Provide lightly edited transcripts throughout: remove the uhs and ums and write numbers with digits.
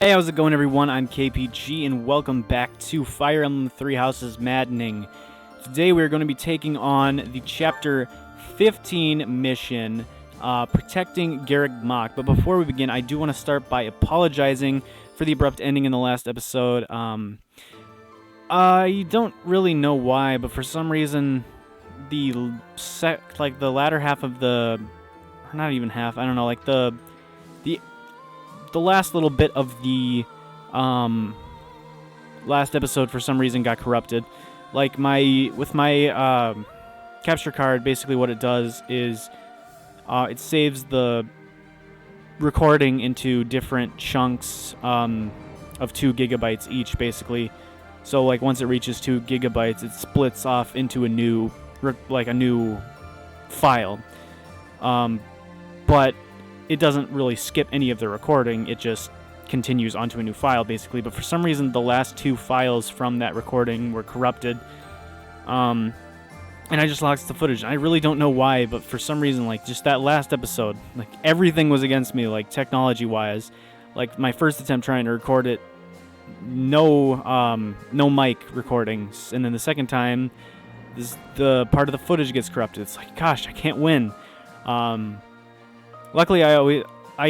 Hey, how's it going, everyone? I'm KPG, and welcome back to Fire Emblem Three Houses Maddening. Today we're going to be taking on the Chapter 15 mission, Protecting Garrick Mach. But before we begin, I do want to start by apologizing for the abrupt ending in the last episode. I don't really know why, but for some reason, the latter half of the... not even half, I don't know, like the last little bit of the last episode for some reason got corrupted. Like with my capture card, basically what it does is it saves the recording into different chunks of 2 gigabytes each, basically. So like once it reaches 2 gigabytes, it splits off into a new file. But it doesn't really skip any of the recording, it just continues onto a new file, basically. But for some reason, the last 2 files from that recording were corrupted, and I just lost the footage. I really don't know why, but for some reason, like, just that last episode, like, everything was against me, like, technology-wise. Like, my first attempt trying to record it, no mic recordings, and then the second time, the part of the footage gets corrupted. It's like, gosh, I can't win. Luckily,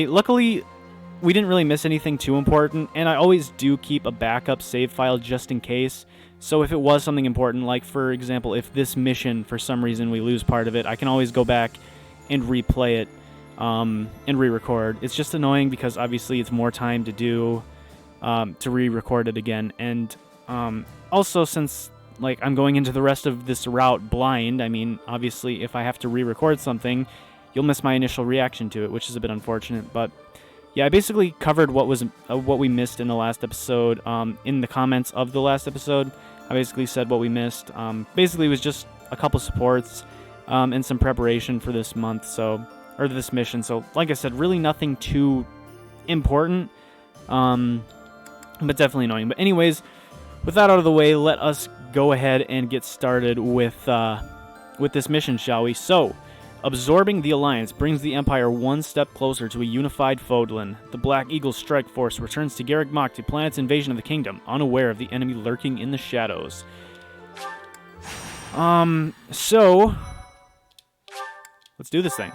luckily, we didn't really miss anything too important, and I always do keep a backup save file just in case. So if it was something important, like for example, if this mission, for some reason we lose part of it, I can always go back and replay it and re-record. It's just annoying because obviously it's more time to do, to re-record it again. And also, since like I'm going into the rest of this route blind, I mean, obviously if I have to re-record something, you'll miss my initial reaction to it, which is a bit unfortunate. But yeah, I basically covered what we missed in the last episode. In the comments of the last episode, I basically said what we missed. Basically, it was just a couple supports and some preparation for this month, or this mission. So, like I said, really nothing too important, but definitely annoying. But anyways, with that out of the way, let us go ahead and get started with this mission, shall we? So, absorbing the Alliance brings the Empire one step closer to a unified foeland. The Black Eagle strike force returns to Garrick Mach to plan its invasion of the kingdom, unaware of the enemy lurking in the shadows. So, let's do this thing.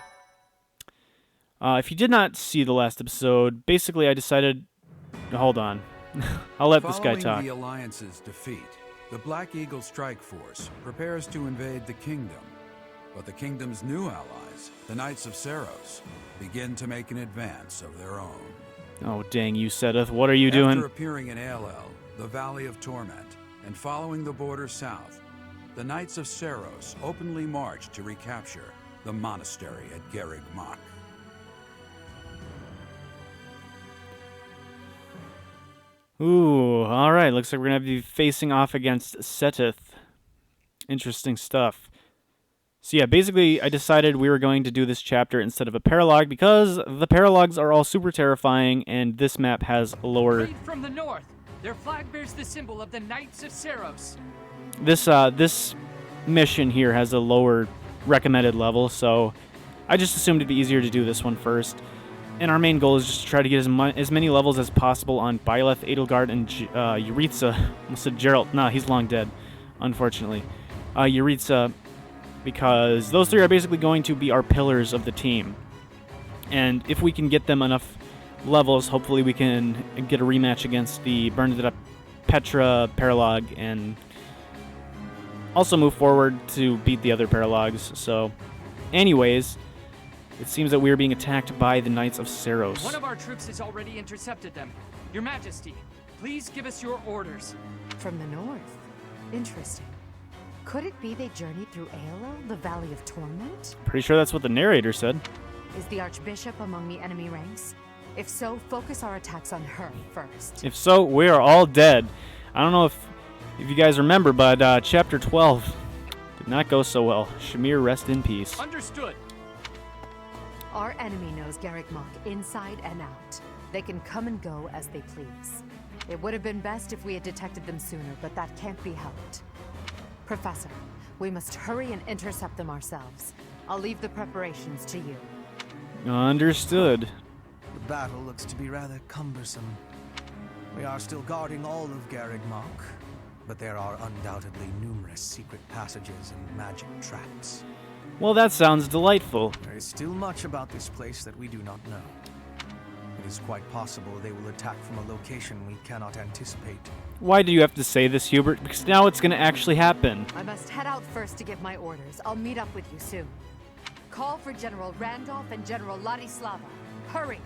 If you did not see the last episode, basically I decided... Hold on. I'll let this guy talk. Following the Alliance's defeat, the Black Eagle strike force prepares to invade the kingdom. But the kingdom's new allies, the Knights of Seiros, begin to make an advance of their own. Oh, dang you, Seteth. What are you doing? After appearing in Aelel, the Valley of Torment, and following the border south, the Knights of Seiros openly march to recapture the monastery at Garrick Mach. Ooh, alright. Looks like we're going to be facing off against Seteth. Interesting stuff. So yeah, basically, I decided we were going to do this chapter instead of a paralogue because the paralogues are all super terrifying, and this map has a lower... Raid from the north. Their flag bears the symbol of the Knights of Seiros. This mission here has a lower recommended level, so I just assumed it'd be easier to do this one first. And our main goal is just to try to get as many levels as possible on Byleth, Edelgard, and Yuritsa. I almost said Geralt. Nah, he's long dead, unfortunately. Yuritsa... because those 3 are basically going to be our pillars of the team. And if we can get them enough levels, hopefully we can get a rematch against the Bernadetta Petra paralogue and also move forward to beat the other paralogues. So, anyways, it seems that we are being attacked by the Knights of Seiros. One of our troops has already intercepted them. Your Majesty, please give us your orders. From the north? Interesting. Could it be they journeyed through Aelel, the Valley of Torment? Pretty sure that's what the narrator said. Is the Archbishop among the enemy ranks? If so, focus our attacks on her first. If so, we are all dead. I don't know if you guys remember, but Chapter 12 did not go so well. Shamir, rest in peace. Understood. Our enemy knows Garrick Mach inside and out. They can come and go as they please. It would have been best if we had detected them sooner, but that can't be helped. Professor, we must hurry and intercept them ourselves. I'll leave the preparations to you. Understood. The battle looks to be rather cumbersome. We are still guarding all of Garreg Mach, but there are undoubtedly numerous secret passages and magic traps. Well, that sounds delightful. There is still much about this place that we do not know. It is quite possible they will attack from a location we cannot anticipate. Why do you have to say this, Hubert? Because now it's going to actually happen. I must head out first to give my orders. I'll meet up with you soon. Call for General Randolph and General Ladislava. Hurry!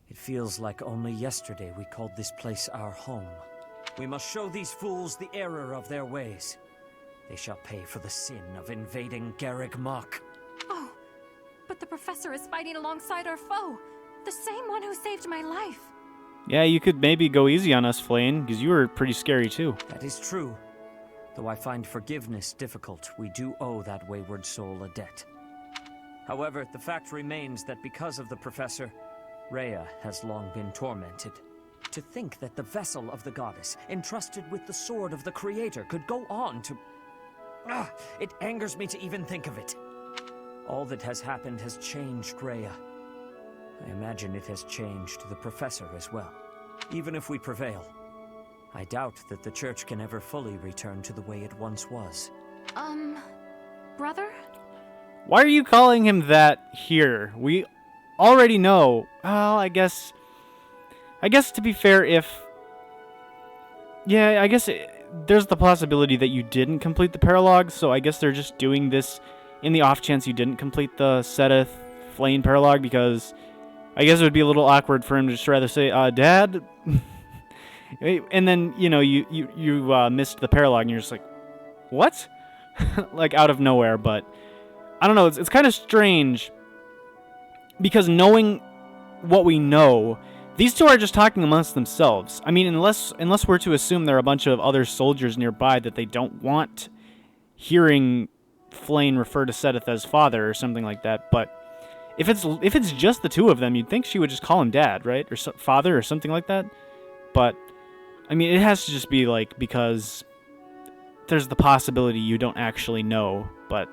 It feels like only yesterday we called this place our home. We must show these fools the error of their ways. They shall pay for the sin of invading Garreg Mach. Oh, but the professor is fighting alongside our foe. The same one who saved my life. Yeah, you could maybe go easy on us, Flayn, because you were pretty scary too. That is true. Though I find forgiveness difficult, we do owe that wayward soul a debt. However, the fact remains that because of the professor, Rhea has long been tormented. To think that the vessel of the goddess, entrusted with the sword of the creator, could go on to... it angers me to even think of it. All that has happened has changed Rhea. I imagine it has changed the professor as well. Even if we prevail, I doubt that the church can ever fully return to the way it once was. Brother? Why are you calling him that here? We already know. Well, I guess to be fair, there's the possibility that you didn't complete the paralogue, so I guess they're just doing this in the off chance you didn't complete the Seteth Flayn paralogue, because I guess it would be a little awkward for him to just rather say, Dad? And then, you missed the paralogue, and you're just like, what? Like, out of nowhere, but I don't know, it's kind of strange, because knowing what we know, these two are just talking amongst themselves. I mean, unless we're to assume there are a bunch of other soldiers nearby that they don't want hearing Flayn refer to Seteth as father or something like that, but if it's just the two of them, you'd think she would just call him Dad, right? Or father or something like that. But, I mean, it has to just be, like, because there's the possibility you don't actually know, but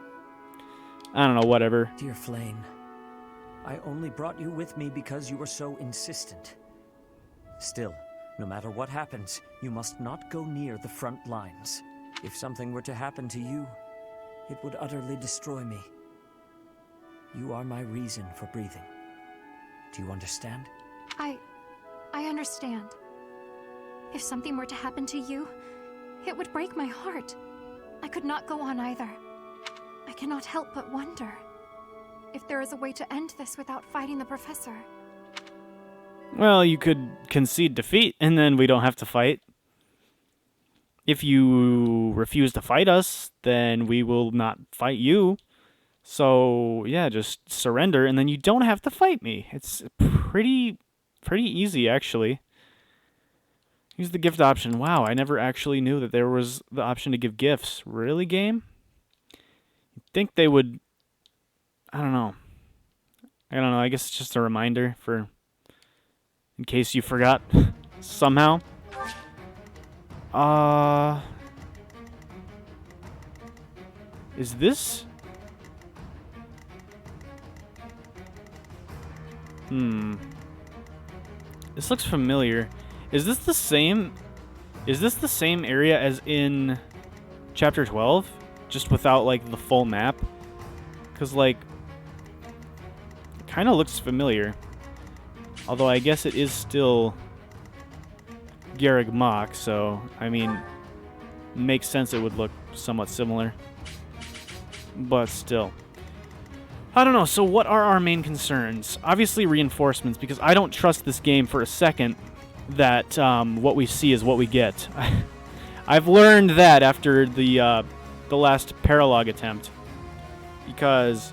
I don't know, whatever. Dear Flayn, I only brought you with me because you were so insistent. Still, no matter what happens, you must not go near the front lines. If something were to happen to you, it would utterly destroy me. You are my reason for breathing. Do you understand? I understand. If something were to happen to you, it would break my heart. I could not go on either. I cannot help but wonder if there is a way to end this without fighting the professor. Well, you could concede defeat, and then we don't have to fight. If you refuse to fight us, then we will not fight you. So, yeah, just surrender, and then you don't have to fight me. It's pretty easy, actually. Use the gift option. Wow, I never actually knew that there was the option to give gifts. Really, game? You'd think they would... I don't know. I guess it's just a reminder for... in case you forgot somehow. Is this... This looks familiar. Is this the same area as in Chapter 12? Just without, like, the full map? Because, like, it kind of looks familiar. Although I guess it is still Garreg Mach, so, I mean, makes sense it would look somewhat similar. But still. I don't know, so what are our main concerns? Obviously reinforcements, because I don't trust this game for a second that what we see is what we get. I've learned that after the last paralogue attempt. Because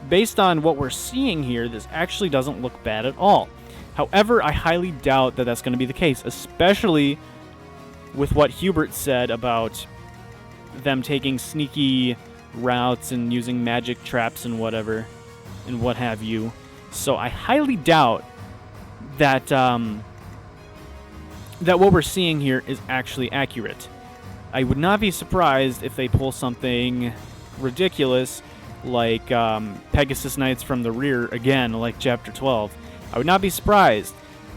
based on what we're seeing here, this actually doesn't look bad at all. However, I highly doubt that that's going to be the case, especially with what Hubert said about them taking sneaky routes and using magic traps and whatever, and what have you. So I highly doubt that that what we're seeing here is actually accurate. I would not be surprised if they pull something ridiculous like Pegasus Knights from the rear again, like Chapter 12. I would not be surprised.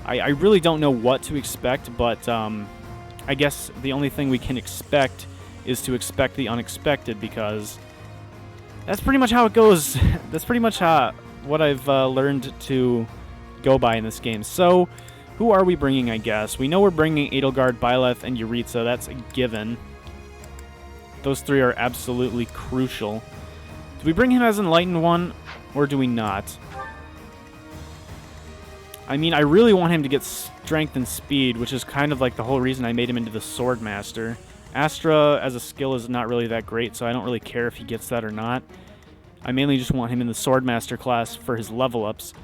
I really don't know what to expect, but I guess the only thing we can expect is to expect the unexpected, because that's pretty much how it goes. That's pretty much what I've learned to go by in this game. So, who are we bringing, I guess? We know we're bringing Edelgard, Byleth, and Yuritsa. That's a given. Those three are absolutely crucial. Do we bring him as Enlightened One, or do we not? I mean, I really want him to get strength and speed, which is kind of like the whole reason I made him into the Sword Master. Astra as a skill is not really that great, so I don't really care if he gets that or not. I mainly just want him in the Sword Master class for his level ups.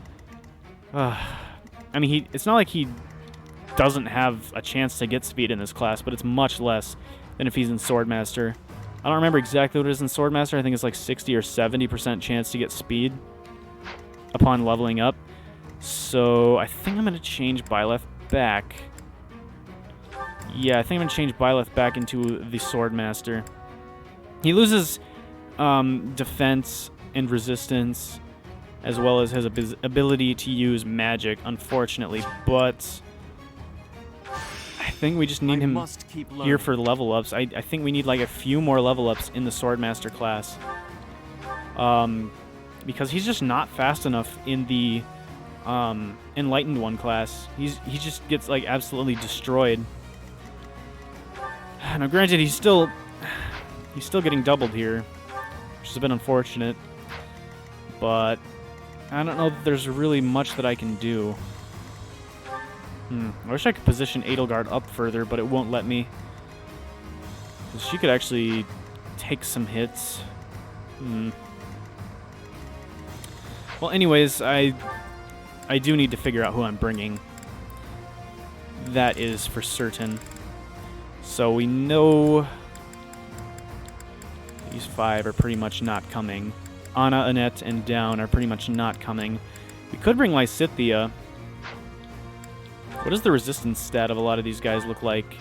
I mean, it's not like he doesn't have a chance to get speed in this class, but it's much less than if he's in Sword Master. I don't remember exactly what it is in Sword Master. I think it's like 60 or 70% chance to get speed upon leveling up. So I think I'm going to change Byleth back. Yeah, I think I'm going to change Byleth back into the Sword Master. He loses defense and resistance, as well as his ability to use magic, unfortunately. But I think we just need him here for level ups. I think we need like a few more level ups in the Sword Master class. Because he's just not fast enough in the Enlightened One class. He just gets like absolutely destroyed. Now, granted, he's still getting doubled here, which has been unfortunate. But I don't know that there's really much that I can do. I wish I could position Edelgard up further, but it won't let me. She could actually take some hits. Well, anyways, I do need to figure out who I'm bringing. That is for certain. So we know these five are pretty much not coming. Anna, Annette, and Down are pretty much not coming. We could bring Lysithea. What does the resistance stat of a lot of these guys look like?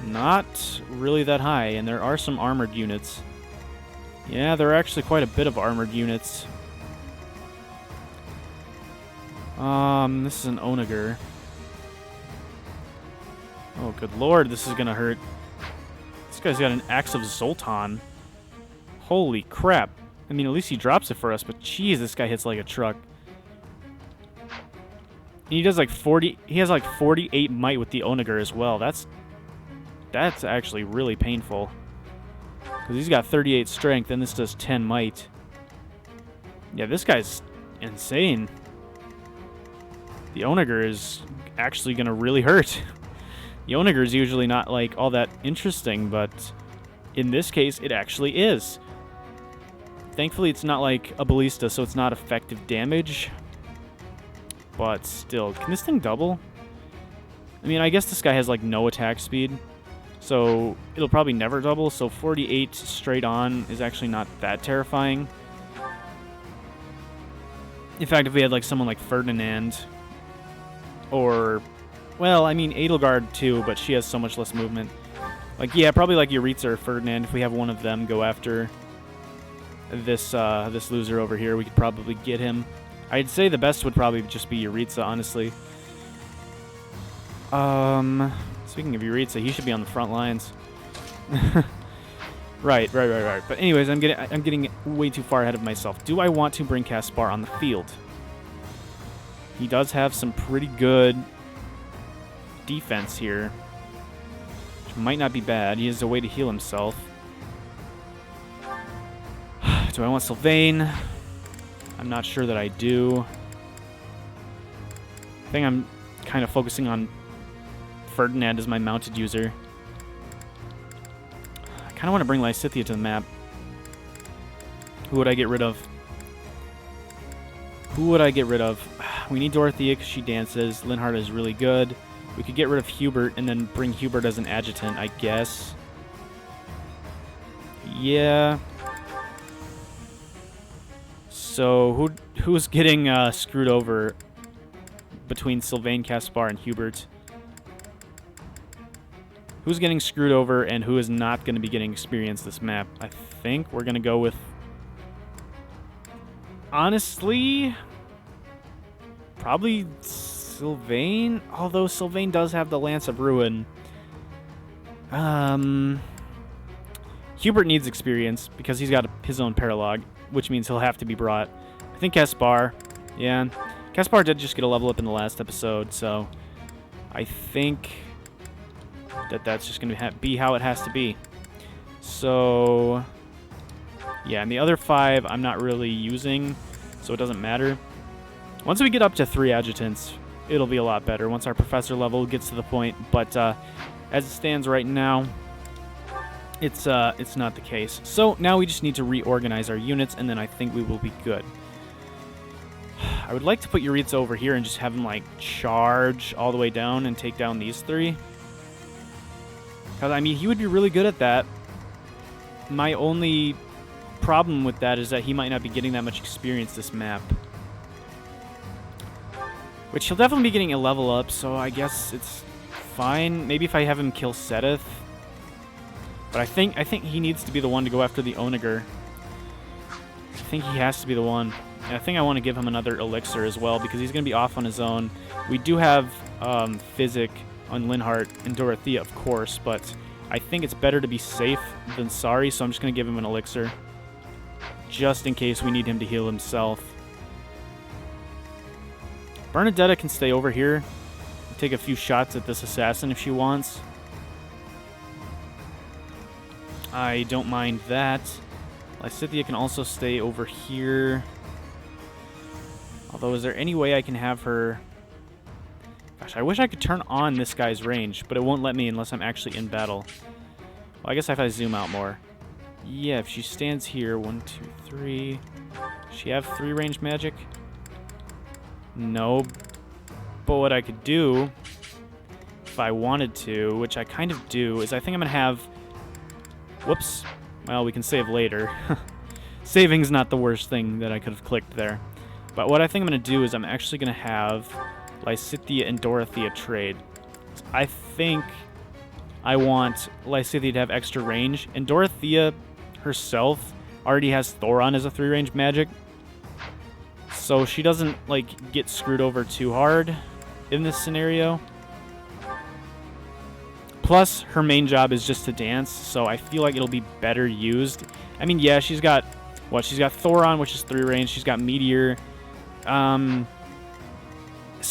Not really that high, and there are some armored units. Yeah, there are actually quite a bit of armored units. This is an Onager. Oh, good lord, this is gonna hurt. This guy's got an Axe of Zoltan. Holy crap. I mean, at least he drops it for us, but jeez, this guy hits like a truck. And he does like 40... He has like 48 might with the Onager as well. That's actually really painful. Because he's got 38 strength, and this does 10 might. Yeah, this guy's insane. The Onager is actually going to really hurt. The Onager is usually not like all that interesting, but in this case, it actually is. Thankfully, it's not like a ballista, so it's not effective damage. But still, can this thing double? I mean, I guess this guy has like no attack speed, so it'll probably never double, so 48 straight on is actually not that terrifying. In fact, if we had like someone like Ferdinand, or, well, I mean Edelgard too, but she has so much less movement. Like, yeah, probably like Yuritsa or Ferdinand, if we have one of them go after this this loser over here, we could probably get him. I'd say the best would probably just be Yuritsa, honestly. Speaking of Yuritsa, he should be on the front lines. Right. But anyways, I'm getting way too far ahead of myself. Do I want to bring Caspar on the field? He does have some pretty good defense here, which might not be bad. He has a way to heal himself. Do I want Sylvain? I'm not sure that I do. I think I'm kind of focusing on Ferdinand as my mounted user. I kind of want to bring Lysithea to the map. Who would I get rid of? We need Dorothea because she dances. Linhardt is really good. We could get rid of Hubert and then bring Hubert as an adjutant, I guess. Yeah. So who's getting screwed over between Sylvain, Caspar, and Hubert? Who's getting screwed over and who is not going to be getting experience this map? I think we're going to go with... Honestly, Probably Sylvain, although Sylvain does have the Lance of Ruin. Hubert needs experience because he's got his own paralog, which means he'll have to be brought. I think Caspar, yeah. Caspar did just get a level up in the last episode, so I think that's just going to be how it has to be. So, yeah, and the other 5 I'm not really using, so it doesn't matter. Once we get up to 3 adjutants, it'll be a lot better once our professor level gets to the point, but as it stands right now, it's not the case. So now we just need to reorganize our units, and then I think we will be good. I would like to put Yuritsa over here and just have him, like, charge all the way down and take down these 3. Because, I mean, he would be really good at that. My only problem with that is that he might not be getting that much experience this map. Which he'll definitely be getting a level up, so I guess it's fine. Maybe if I have him kill Seteth. But I think he needs to be the one to go after the Onager. I think he has to be the one. And I think I want to give him another elixir as well, because he's going to be off on his own. We do have Physic on Linhardt and Dorothea, of course, but I think it's better to be safe than sorry, so I'm just going to give him an elixir. Just in case we need him to heal himself. Bernadetta can stay over here and take a few shots at this assassin if she wants. I don't mind that. Lysithea can also stay over here. Although, is there any way I can have her... Gosh, I wish I could turn on this guy's range, but it won't let me unless I'm actually in battle. Well, I guess if I zoom out more. Yeah, if she stands here, 1, 2, 3. Does she have 3 range magic? No. But what I could do, if I wanted to, which I kind of do, is I think I'm going to have... Whoops. Well, we can save later. Saving's not the worst thing that I could have clicked there. But what I think I'm going to do is I'm actually going to have Lysithea and Dorothea trade. I think I want Lysithea to have extra range, and Dorothea herself already has Thoron as a 3-range magic. So she doesn't, like, get screwed over too hard in this scenario. Plus, her main job is just to dance, so I feel like it'll be better used. I mean, yeah, she's got, what, she's got Thoron, which is 3-range, she's got Meteor. So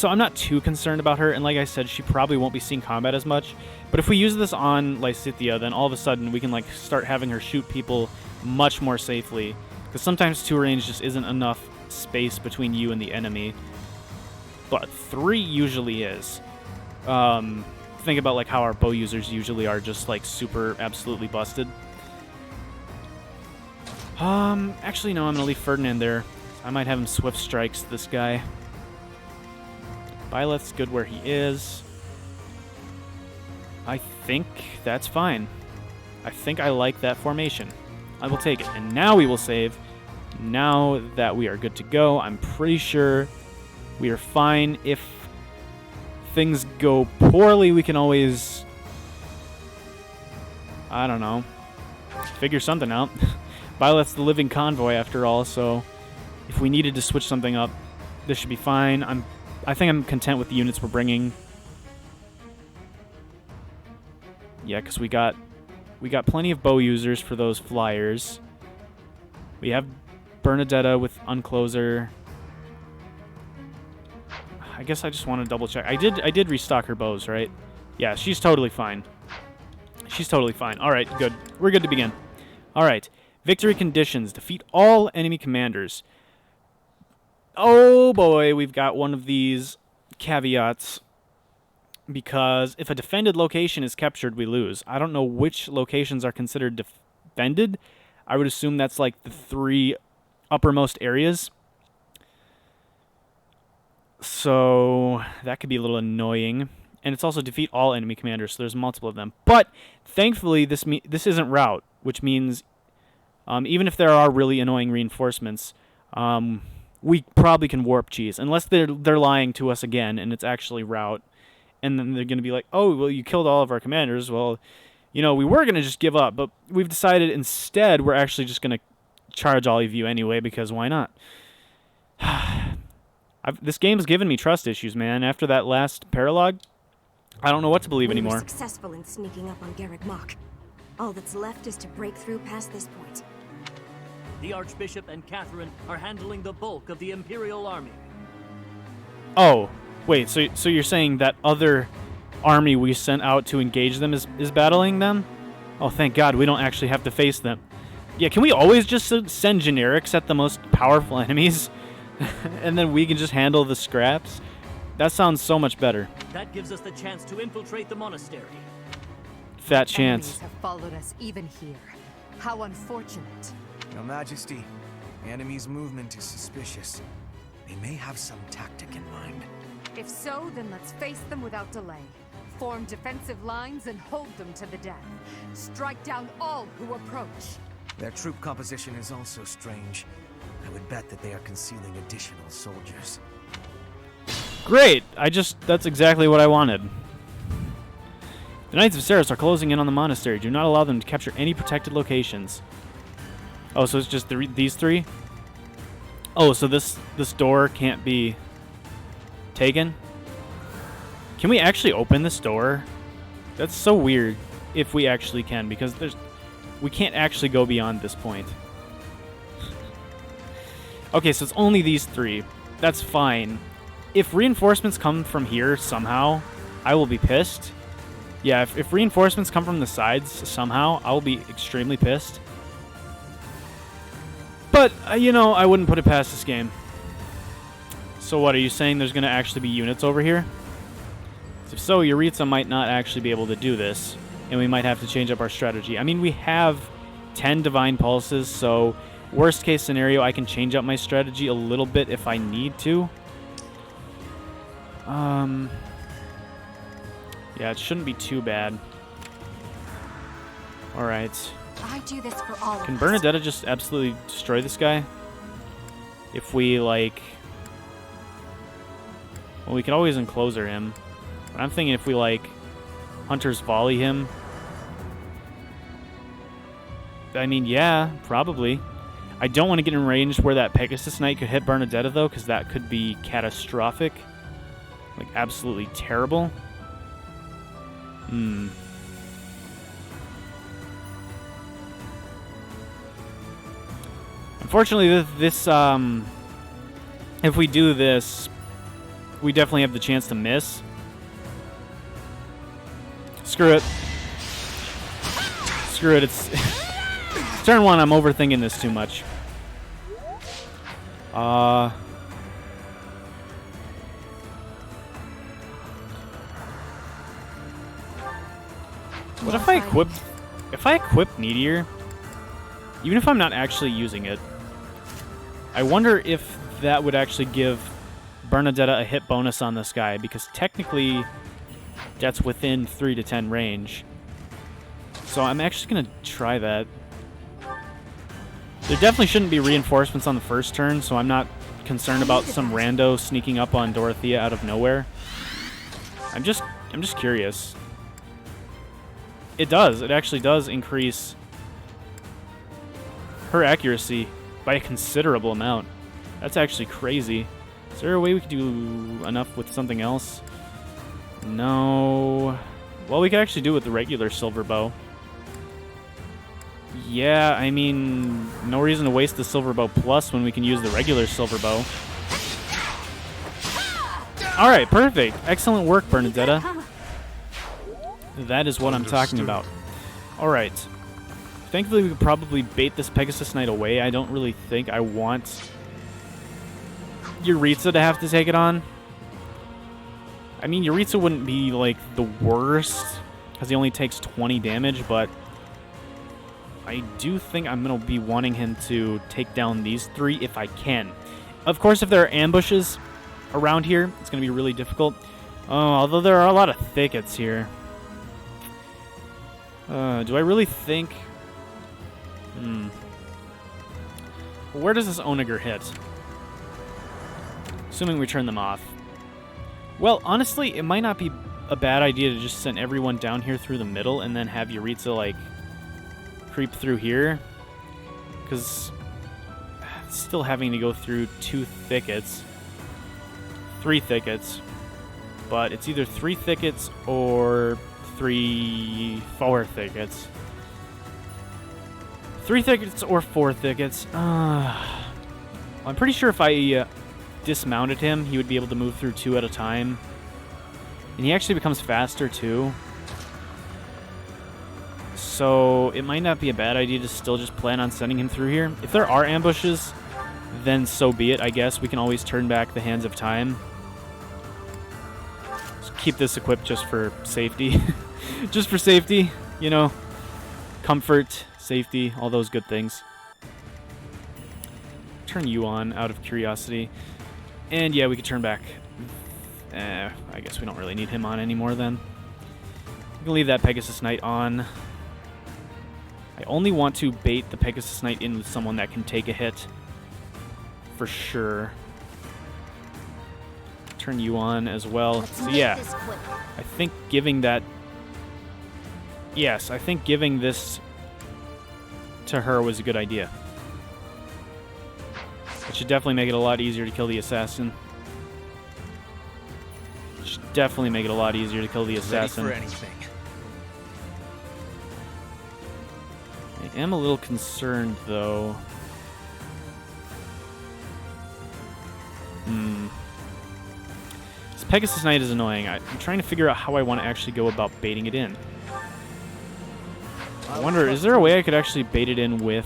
I'm not too concerned about her, and like I said, she probably won't be seeing combat as much. But if we use this on Lysithea, then all of a sudden we can, like, start having her shoot people much more safely. Because sometimes 2-range just isn't enough space between you and the enemy. But 3 usually is. Think about, like, how our bow users usually are just, like, super absolutely busted. Actually, no, I'm gonna leave Ferdinand there. I might have him swift strikes this guy. Byleth's good where he is. I think that's fine. I think I like that formation. I will take it. And now we will save. Now that we are good to go, I'm pretty sure we are fine. If things go poorly, we can always, I don't know, figure something out. Byleth's the living convoy after all, so if we needed to switch something up, this should be fine. I think I'm content with the units we're bringing. Yeah, because we got plenty of bow users for those flyers. We have Bernadetta with Uncloser. I guess I just want to double check. I did restock her bows, right? Yeah, she's totally fine. She's totally fine. All right, good. We're good to begin. All right. Victory conditions. Defeat all enemy commanders. Oh boy, we've got one of these caveats. Because if a defended location is captured, we lose. I don't know which locations are considered defended. I would assume that's like the 3 uppermost areas. So that could be a little annoying. And it's also defeat all enemy commanders, so there's multiple of them. But thankfully, this isn't rout, which means even if there are really annoying reinforcements, we probably can warp cheese, unless they're lying to us again and it's actually rout. And then they're going to be like, oh, well, you killed all of our commanders. Well, you know, we were going to just give up, but we've decided instead we're actually just going to charge all of you anyway, because why not? This game's given me trust issues, man. After that last paralogue, I don't know what to believe We anymore. were successful in sneaking up on Garrick Mach. All that's left is to break through past this point. The Archbishop and Catherine are handling the bulk of the Imperial army. Oh, wait, so you're saying that other army we sent out to engage them is battling them? Oh, thank God, we don't actually have to face them. Yeah, can we always just send generics at the most powerful enemies? And then we can just handle the scraps? That sounds so much better. That gives us the chance to infiltrate the monastery. Fat chance. Enemies have followed us even here. How unfortunate. Your Majesty, the enemy's movement is suspicious. They may have some tactic in mind. If so, then let's face them without delay. Form defensive lines and hold them to the death. Strike down all who approach. Their troop composition is also strange. I would bet that they are concealing additional soldiers. Great! That's exactly what I wanted. The Knights of Seros are closing in on the monastery. Do not allow them to capture any protected locations. Oh, so it's just these three? Oh, so this door can't be taken? Can we actually open this door? That's so weird if we actually can, because we can't actually go beyond this point. Okay, so it's only these three. That's fine. If reinforcements come from here somehow, I will be pissed. Yeah, if reinforcements come from the sides somehow, I will be extremely pissed. But, you know, I wouldn't put it past this game. So what, are you saying there's going to actually be units over here? If so, Yuritsa might not actually be able to do this, and we might have to change up our strategy. I mean, we have 10 Divine Pulses, so worst case scenario, I can change up my strategy a little bit if I need to. Yeah, it shouldn't be too bad. Alright. I do this for all of Can us. Bernadetta just absolutely destroy this guy? If we, like... Well, we could always encloser him. But I'm thinking if we, like, Hunter's Volley him... I mean, yeah, probably. I don't want to get in range where that Pegasus Knight could hit Bernadetta, though, because that could be catastrophic. Like, absolutely terrible. Unfortunately, this, if we do this, we definitely have the chance to miss. Screw it. Screw it, it's turn one, I'm overthinking this too much. What if I equip Meteor, even if I'm not actually using it, I wonder if that would actually give Bernadetta a hit bonus on this guy, because technically that's within 3 to 10 range. So I'm actually going to try that. There definitely shouldn't be reinforcements on the first turn, so I'm not concerned about some rando sneaking up on Dorothea out of nowhere. I'm just curious. It does. It actually does increase her accuracy by a considerable amount. That's actually crazy. Is there a way we could do enough with something else? No. Well, we could actually do it with the regular silver bow. Yeah, I mean, no reason to waste the silver bow plus when we can use the regular silver bow. Alright, perfect. Excellent work, Bernadetta. That is what I'm talking about. Alright. Thankfully, we could probably bait this Pegasus Knight away. I don't really think I want Yuritsa to have to take it on. I mean, Yuritsa wouldn't be, like, the worst, because he only takes 20 damage, but I do think I'm going to be wanting him to take down these three if I can. Of course, if there are ambushes around here, it's going to be really difficult. Although there are a lot of thickets here. Do I really think... Where does this Onager hit? Assuming we turn them off. Well, honestly, it might not be a bad idea to just send everyone down here through the middle and then have Yuritsa, like, creep through here. Because still having to go through two thickets. 3 thickets. But it's either 3 thickets or 4 thickets. 3 thickets or 4 thickets. I'm pretty sure if I dismounted him, he would be able to move through 2 at a time. And he actually becomes faster too. So it might not be a bad idea to still just plan on sending him through here. If there are ambushes, then so be it, I guess. We can always turn back the Hands of Time. Just keep this equipped just for safety. Just for safety, you know. Comfort, safety, all those good things. Turn you on out of curiosity. And yeah, we could turn back. I guess we don't really need him on anymore then. We can leave that Pegasus Knight on. I only want to bait the Pegasus Knight in with someone that can take a hit. For sure. Turn you on as well. So yeah, I think giving that... Yes, I think giving this to her was a good idea. It should definitely make it a lot easier to kill the assassin. It should definitely make it a lot easier to kill the assassin. Ready for anything. I am a little concerned, though. This Pegasus Knight is annoying. I'm trying to figure out how I want to actually go about baiting it in. I wonder, is there a way I could actually bait it in with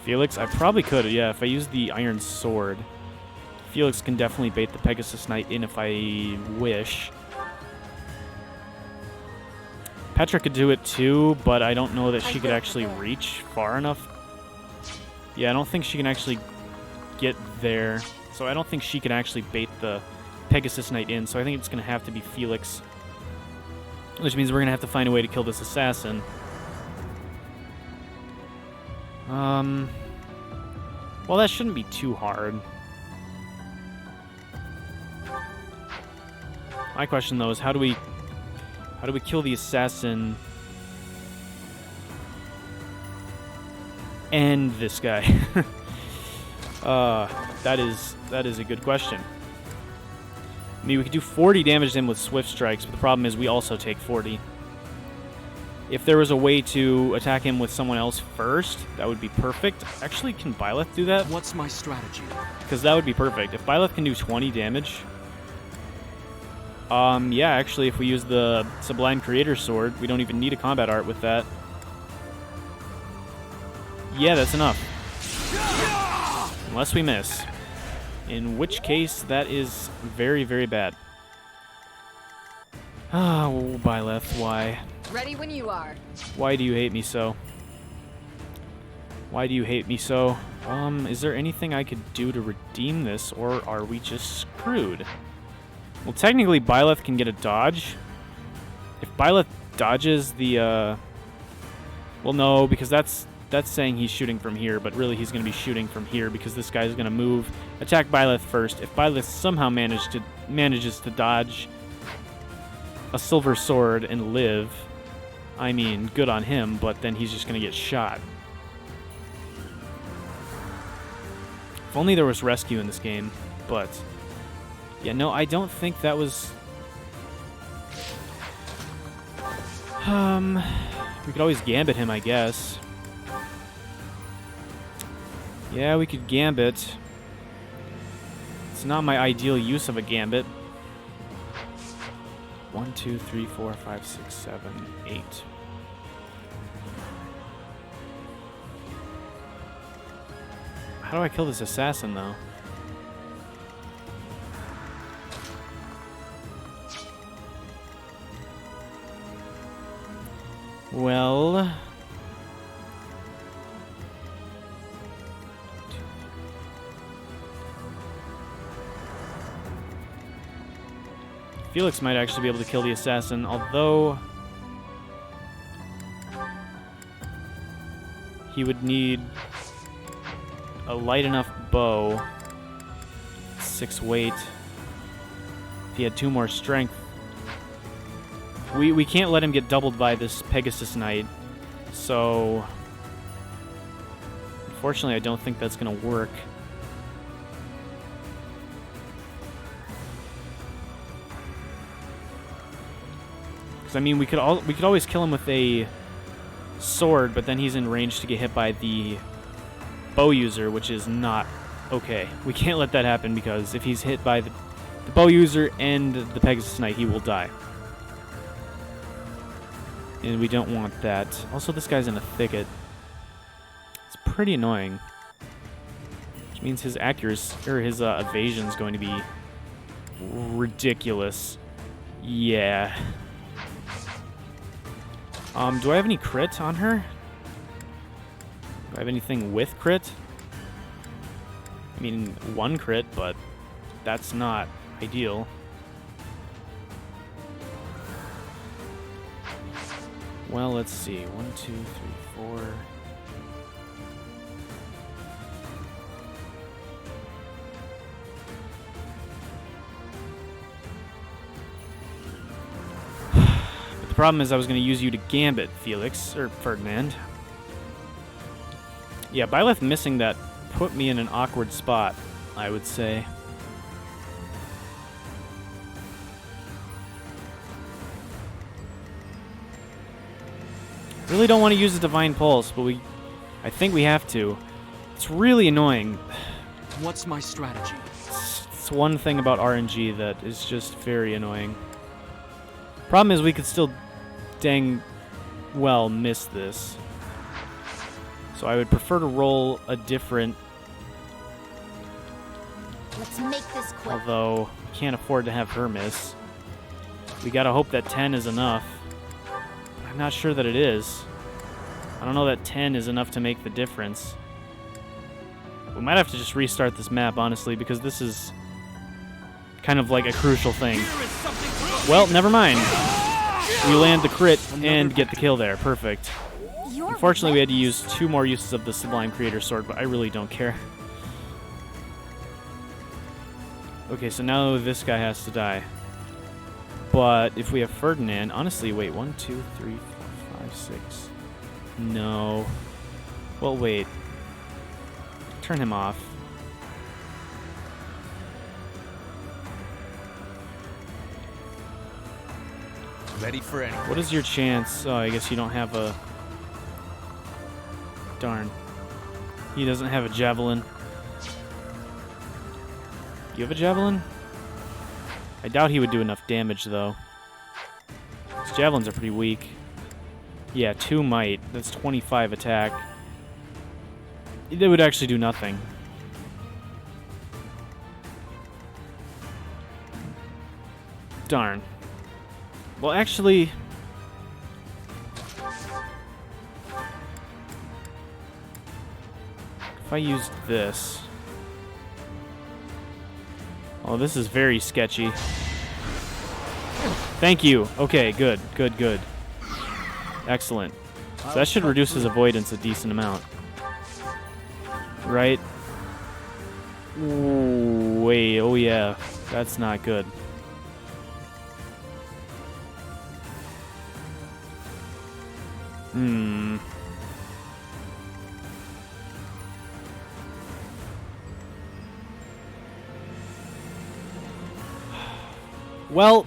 Felix? I probably could, yeah, if I use the Iron Sword. Felix can definitely bait the Pegasus Knight in if I wish. Petra could do it too, but I don't know that she could actually reach far enough. Yeah, I don't think she can actually get there. So I don't think she can actually bait the Pegasus Knight in, so I think it's going to have to be Felix. Which means we're going to have to find a way to kill this assassin. Well, that shouldn't be too hard. My question, though, is how do we kill the assassin and this guy? That is a good question. I mean, we could do 40 damage to him with Swift Strikes, but the problem is we also take 40. If there was a way to attack him with someone else first, that would be perfect. Actually, can Byleth do that? What's my strategy? Because that would be perfect. If Byleth can do 20 damage... yeah, actually, if we use the Sublime Creator Sword, we don't even need a combat art with that. Yeah, that's enough. Unless we miss. In which case, that is very, very bad. Oh, Byleth, why? Ready when you are. Why do you hate me so? Why do you hate me so? Is there anything I could do to redeem this, or are we just screwed? Well, technically, Byleth can get a dodge. If Byleth dodges the, well, no, because that's saying he's shooting from here, but really he's going to be shooting from here because this guy's going to move, attack Byleth first. If Byleth somehow manages to dodge a silver sword and live, I mean, good on him, but then he's just going to get shot. If only there was rescue in this game, but... Yeah, no, I don't think that was... we could always gambit him, I guess. Yeah, we could gambit. It's not my ideal use of a gambit. 1, 2, 3, 4, 5, 6, 7, 8. How do I kill this assassin, though? Well... Felix might actually be able to kill the assassin, although... he would need a light enough bow, 6 weight. If he had 2 more strength. We can't let him get doubled by this Pegasus Knight, so... Unfortunately, I don't think that's going to work. 'Cause, I mean, we could always kill him with a sword, but then he's in range to get hit by the bow user, which is not okay. We can't let that happen, because if he's hit by the bow user and the Pegasus Knight, he will die. And we don't want that. Also, this guy's in a thicket. It's pretty annoying. Which means his accuracy, or his evasion is going to be ridiculous. Yeah. Do I have any crit on her? Do I have anything with crit? I mean, 1 crit, but that's not ideal. Well, let's see. 1, 2, 3, 4. But the problem is I was going to use you to gambit, Felix, or Ferdinand. Yeah, Byleth missing that put me in an awkward spot, I would say. Really don't want to use a Divine Pulse, but I think we have to. It's really annoying. What's my strategy? It's one thing about RNG that is just very annoying. Problem is we could still dang well miss this. So I would prefer to roll a different... Let's make this quick. Although, we can't afford to have her miss. We gotta hope that 10 is enough. I'm not sure that it is. I don't know that 10 is enough to make the difference. We might have to just restart this map, honestly, because this is kind of like a crucial thing. Well, never mind. We land the crit and get the kill there. Perfect. Unfortunately, we had to use 2 more uses of the Sublime Creator Sword, but I really don't care. Okay, so now this guy has to die. But if we have Ferdinand, honestly, wait, 1, 2, 3, 4, 5, 6. No. Well, wait. Turn him off. Ready for anything. What is your chance? Oh, I guess you don't have a... Darn. He doesn't have a javelin. You have a javelin? I doubt he would do enough damage, though. His javelins are pretty weak. Yeah, 2 might. That's 25 attack. It would actually do nothing. Darn. Well, actually... if I used this... Oh, this is very sketchy. Thank you. Okay, good, good, good. Excellent. So that should reduce his avoidance a decent amount. Right? Ooh, wait, oh yeah. That's not good. Hmm. Well,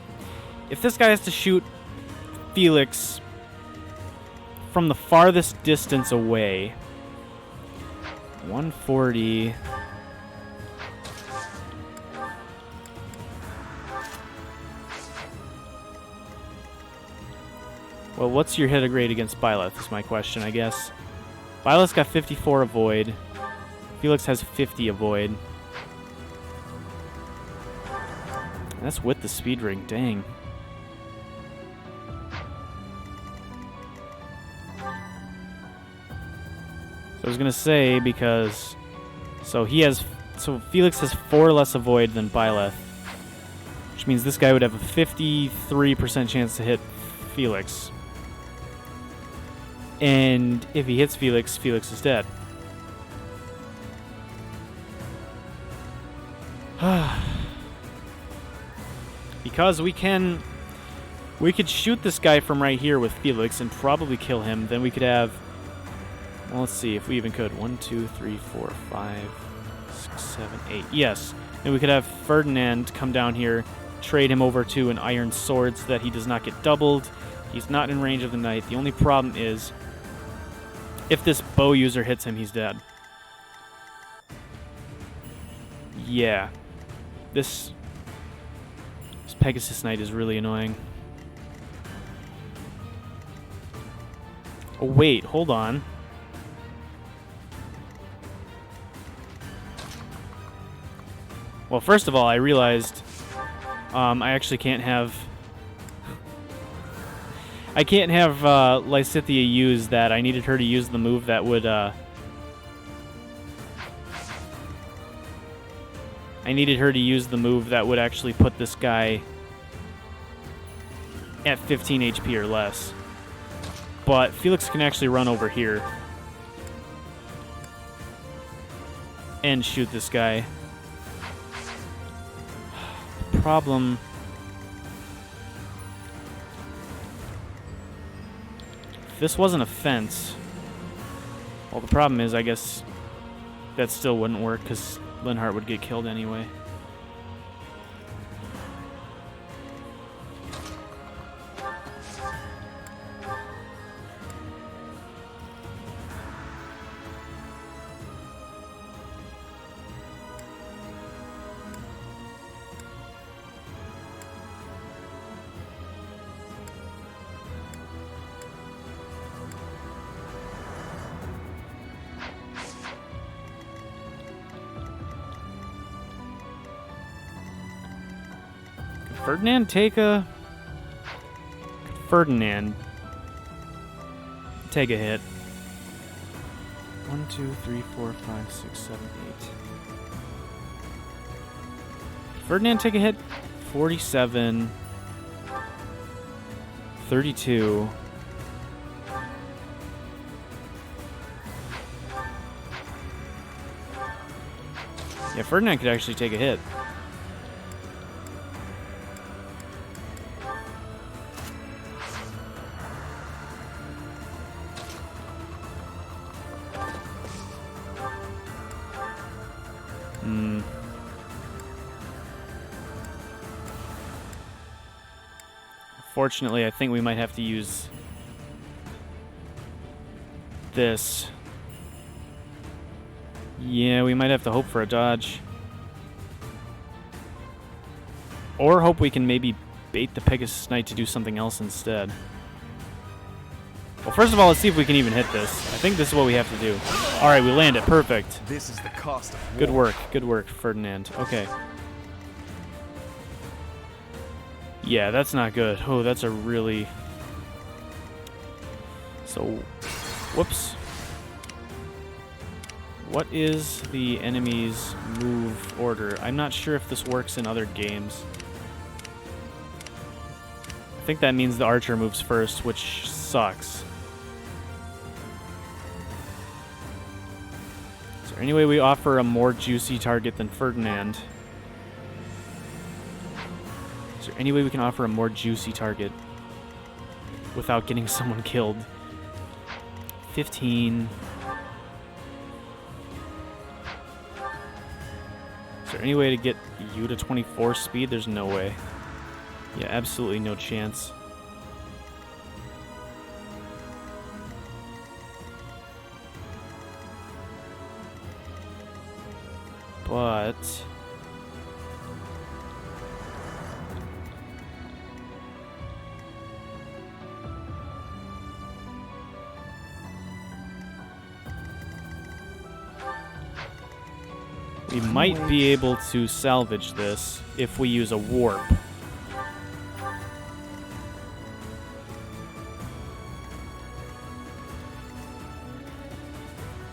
if this guy has to shoot Felix from the farthest distance away, 140. Well, what's your hit grade against Byleth is my question, I guess. Byleth's got 54 avoid. Felix has 50 avoid. That's with the speed ring, dang. So I was gonna say, because so Felix has 4 less avoid than Byleth, which means this guy would have a 53% chance to hit Felix. And if he hits Felix, Felix is dead. Because we could shoot this guy from right here with Felix and probably kill him. Then we could have, well, let's see if we even could. 1, 2, 3, 4, 5, 6, 7, 8. Yes. And we could have Ferdinand come down here, trade him over to an iron sword so that he does not get doubled. He's not in range of the knight. The only problem is, if this bow user hits him, he's dead. Yeah. This Pegasus Knight is really annoying. Oh, wait. Hold on. Well, first of all, I realized I actually can't have... I can't have Lysithea use that. I needed her to use the move that would... I needed her to use the move that would actually put this guy at 15 HP or less. But Felix can actually run over here and shoot this guy. Problem... If this wasn't a fence... Well, the problem is, I guess that still wouldn't work because Linhardt would get killed anyway. Ferdinand take a... Ferdinand take a hit. 1, 2, 3, 4, 5, 6, 7, 8. Ferdinand take a hit. 47. 32. Yeah, Ferdinand could actually take a hit. Fortunately, I think we might have to use this. Yeah, we might have to hope for a dodge. Or hope we can maybe bait the Pegasus Knight to do something else instead. Well, first of all, let's see if we can even hit this. I think this is what we have to do. Alright, we land it. Perfect. This is the cost of war. Good work. Good work, Ferdinand. Okay. Yeah, that's not good. Oh, that's a really... So, whoops. What is the enemy's move order? I'm not sure if this works in other games. I think that means the archer moves first, which sucks. Is there any way we offer a more juicy target than Ferdinand? Is there any way we can offer a more juicy target without getting someone killed? 15. Is there any way to get you to 24 speed? There's no way. Yeah, absolutely no chance. But... we might be able to salvage this if we use a warp.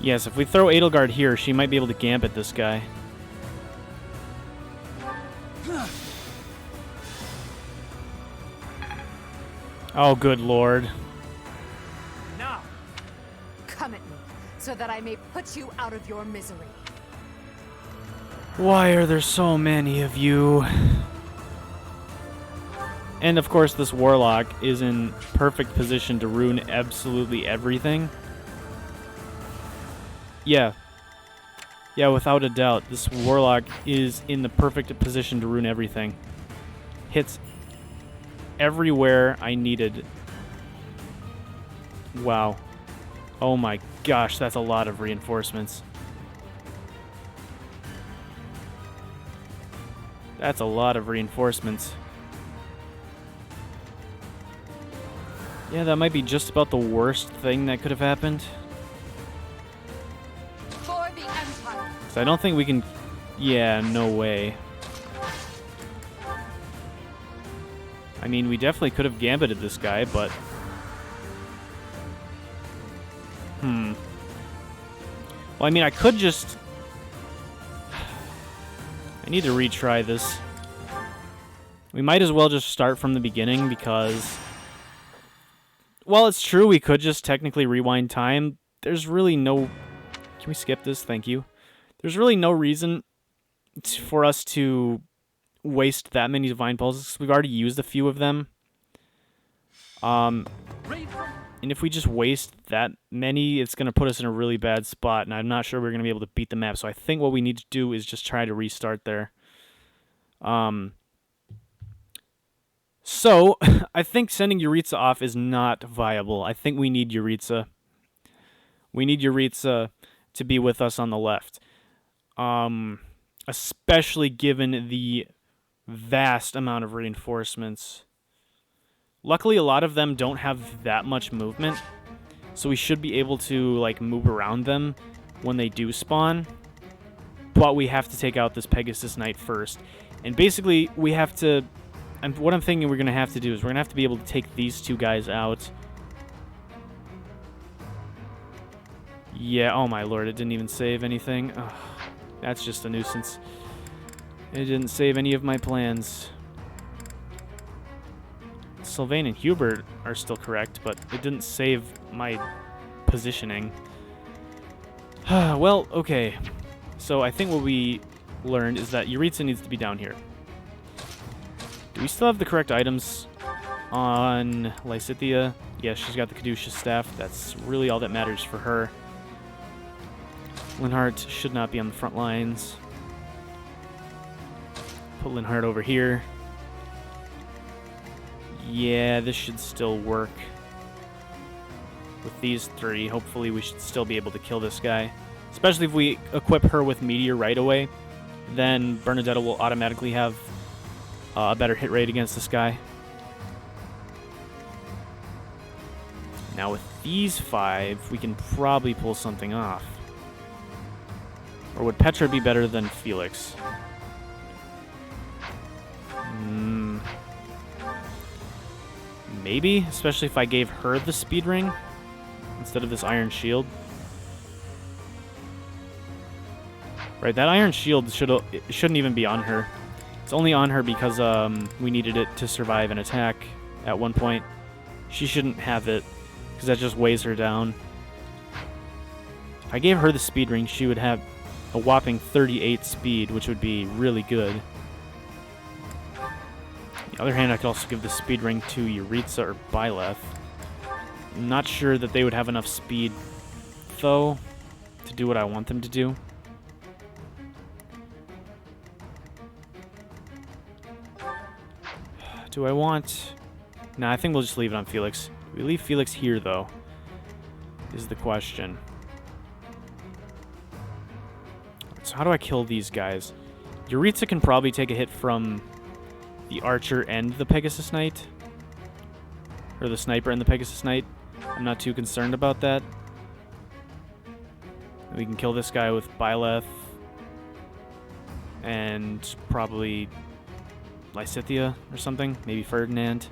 Yes, if we throw Edelgard here, she might be able to gambit this guy. Oh, good lord. Now, come at me, so that I may put you out of your misery. Why are there so many of you? And of course, this warlock is in perfect position to ruin absolutely everything. Yeah. Yeah, without a doubt, this warlock is in the perfect position to ruin everything. Hits everywhere I needed Wow. Oh my gosh, that's a lot of reinforcements. That's a lot of reinforcements. Yeah, that might be just about the worst thing that could have happened. For the Empire. So I don't think we can... Yeah, no way. I mean, we definitely could have gambited this guy, but... Well, I mean, I could just... I need to retry this. We might as well just start from the beginning, because... Well, it's true, we could just technically rewind time. There's really no... Can we skip this? Thank you. There's really no reason for us to waste that many Divine Pulses. We've already used a few of them. And if we just waste that many, it's going to put us in a really bad spot, and I'm not sure we're going to be able to beat the map. So I think what we need to do is just try to restart there. So, I think sending Yuritsa off is not viable. I think we need Yuritsa. We need Yuritsa to be with us on the left. Especially given the vast amount of reinforcements. Luckily, a lot of them don't have that much movement, so we should be able to, like, move around them when they do spawn. But we have to take out this Pegasus Knight first. And basically, we have to... what I'm thinking we're going to have to do is we're going to have to be able to take these two guys out. Yeah, oh my lord, it didn't even save anything. Ugh, that's just a nuisance. It didn't save any of my plans. Sylvain and Hubert are still correct, but it didn't save my positioning. Well, okay. So I think what we learned is that Yuritsa needs to be down here. Do we still have the correct items on Lysithea? Yeah, she's got the Caduceus staff. That's really all that matters for her. Linhardt should not be on the front lines. Put Linhardt over here. Yeah, this should still work. With these three, hopefully we should still be able to kill this guy. Especially if we equip her with Meteor right away, then Bernadetta will automatically have a better hit rate against this guy. Now with these 5, we can probably pull something off. Or would Petra be better than Felix? Maybe, especially if I gave her the speed ring instead of this iron shield. Right, that iron shield shouldn't even be on her. It's only on her because we needed it to survive an attack at one point. She shouldn't have it because that just weighs her down. If I gave her the speed ring, she would have a whopping 38 speed, which would be really good. On the other hand, I could also give the speed ring to Yuritsa or Byleth. I'm not sure that they would have enough speed, though, to do what I want them to do. Do I want... Nah, I think we'll just leave it on Felix. Do we leave Felix here, though? Is the question. So how do I kill these guys? Yuritsa can probably take a hit from the Archer and the Pegasus Knight. Or the Sniper and the Pegasus Knight. I'm not too concerned about that. We can kill this guy with Byleth. And probably Lysithea or something. Maybe Ferdinand.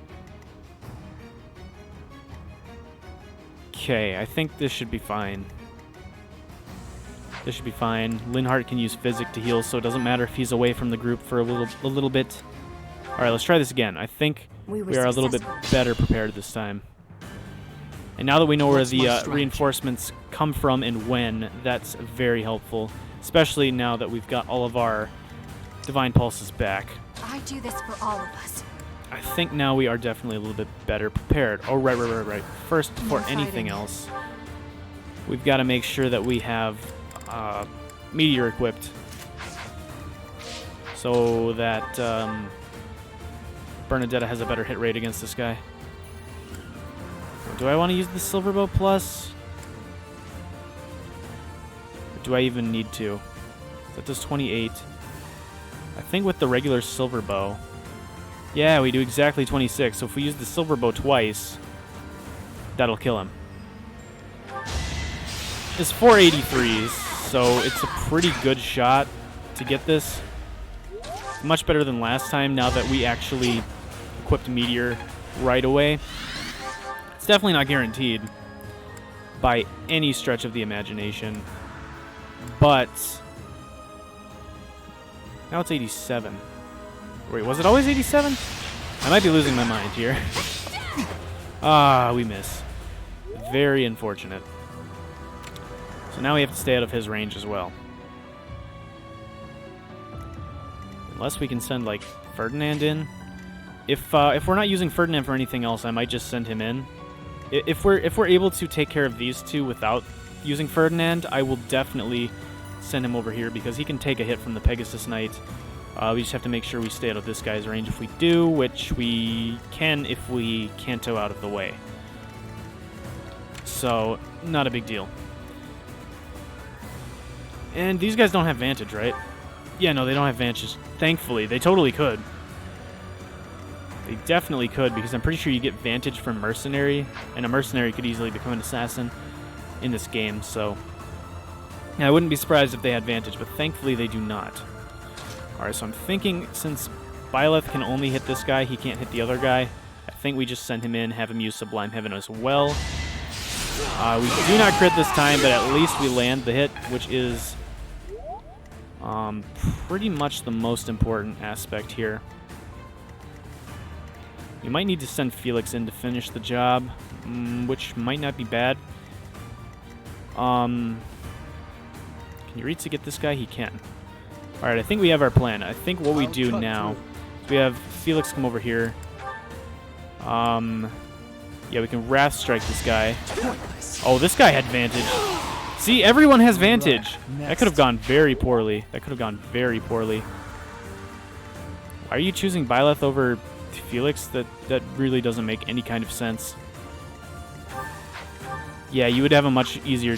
Okay, I think this should be fine. This should be fine. Linhardt can use Physic to heal, so it doesn't matter if he's away from the group for a little bit. Alright, let's try this again. I think we are a little bit better prepared this time. And now that we know where the reinforcements come from and when, that's very helpful. Especially now that we've got all of our Divine Pulses back. I do this for all of us. I think now we are definitely a little bit better prepared. Oh, right. First, before anything else, we've got to make sure that we have Meteor equipped. So that Bernadetta has a better hit rate against this guy. Do I want to use the silver bow plus? Or do I even need to? That does 28. I think with the regular silver bow... Yeah, we do exactly 26, so if we use the silver bow twice, that'll kill him. It's 483s, so it's a pretty good shot to get this. Much better than last time now that we actually equipped Meteor right away. It's definitely not guaranteed by any stretch of the imagination, but now it's 87. Wait, was it always 87? I might be losing my mind here. We miss. Very unfortunate. So now we have to stay out of his range as well. Unless we can send, like, Ferdinand in. If we're not using Ferdinand for anything else, I might just send him in. If we're able to take care of these two without using Ferdinand, I will definitely send him over here because he can take a hit from the Pegasus Knight. We just have to make sure we stay out of this guy's range if we do, which we can if we Canto out of the way. So, not a big deal. And these guys don't have Vantage, right? Yeah, no, they don't have Vantage. Thankfully, they totally could. They definitely could, because I'm pretty sure you get Vantage from Mercenary, and a Mercenary could easily become an Assassin in this game, so... Yeah, I wouldn't be surprised if they had Vantage, but thankfully they do not. Alright, so I'm thinking since Byleth can only hit this guy, he can't hit the other guy. I think we just send him in, have him use Sublime Heaven as well. We do not crit this time, but at least we land the hit, which is pretty much the most important aspect here. You might need to send Felix in to finish the job, which might not be bad. Can Yuritsa get this guy? He can. Alright, I think we have our plan. I think what we do now is we have Felix come over here. Yeah, we can Wrath Strike this guy. Oh, this guy had Vantage. See, everyone has Vantage. That could have gone very poorly. That could have gone very poorly. Why are you choosing Byleth over Felix? That really doesn't make any kind of sense. Yeah, you would have a much easier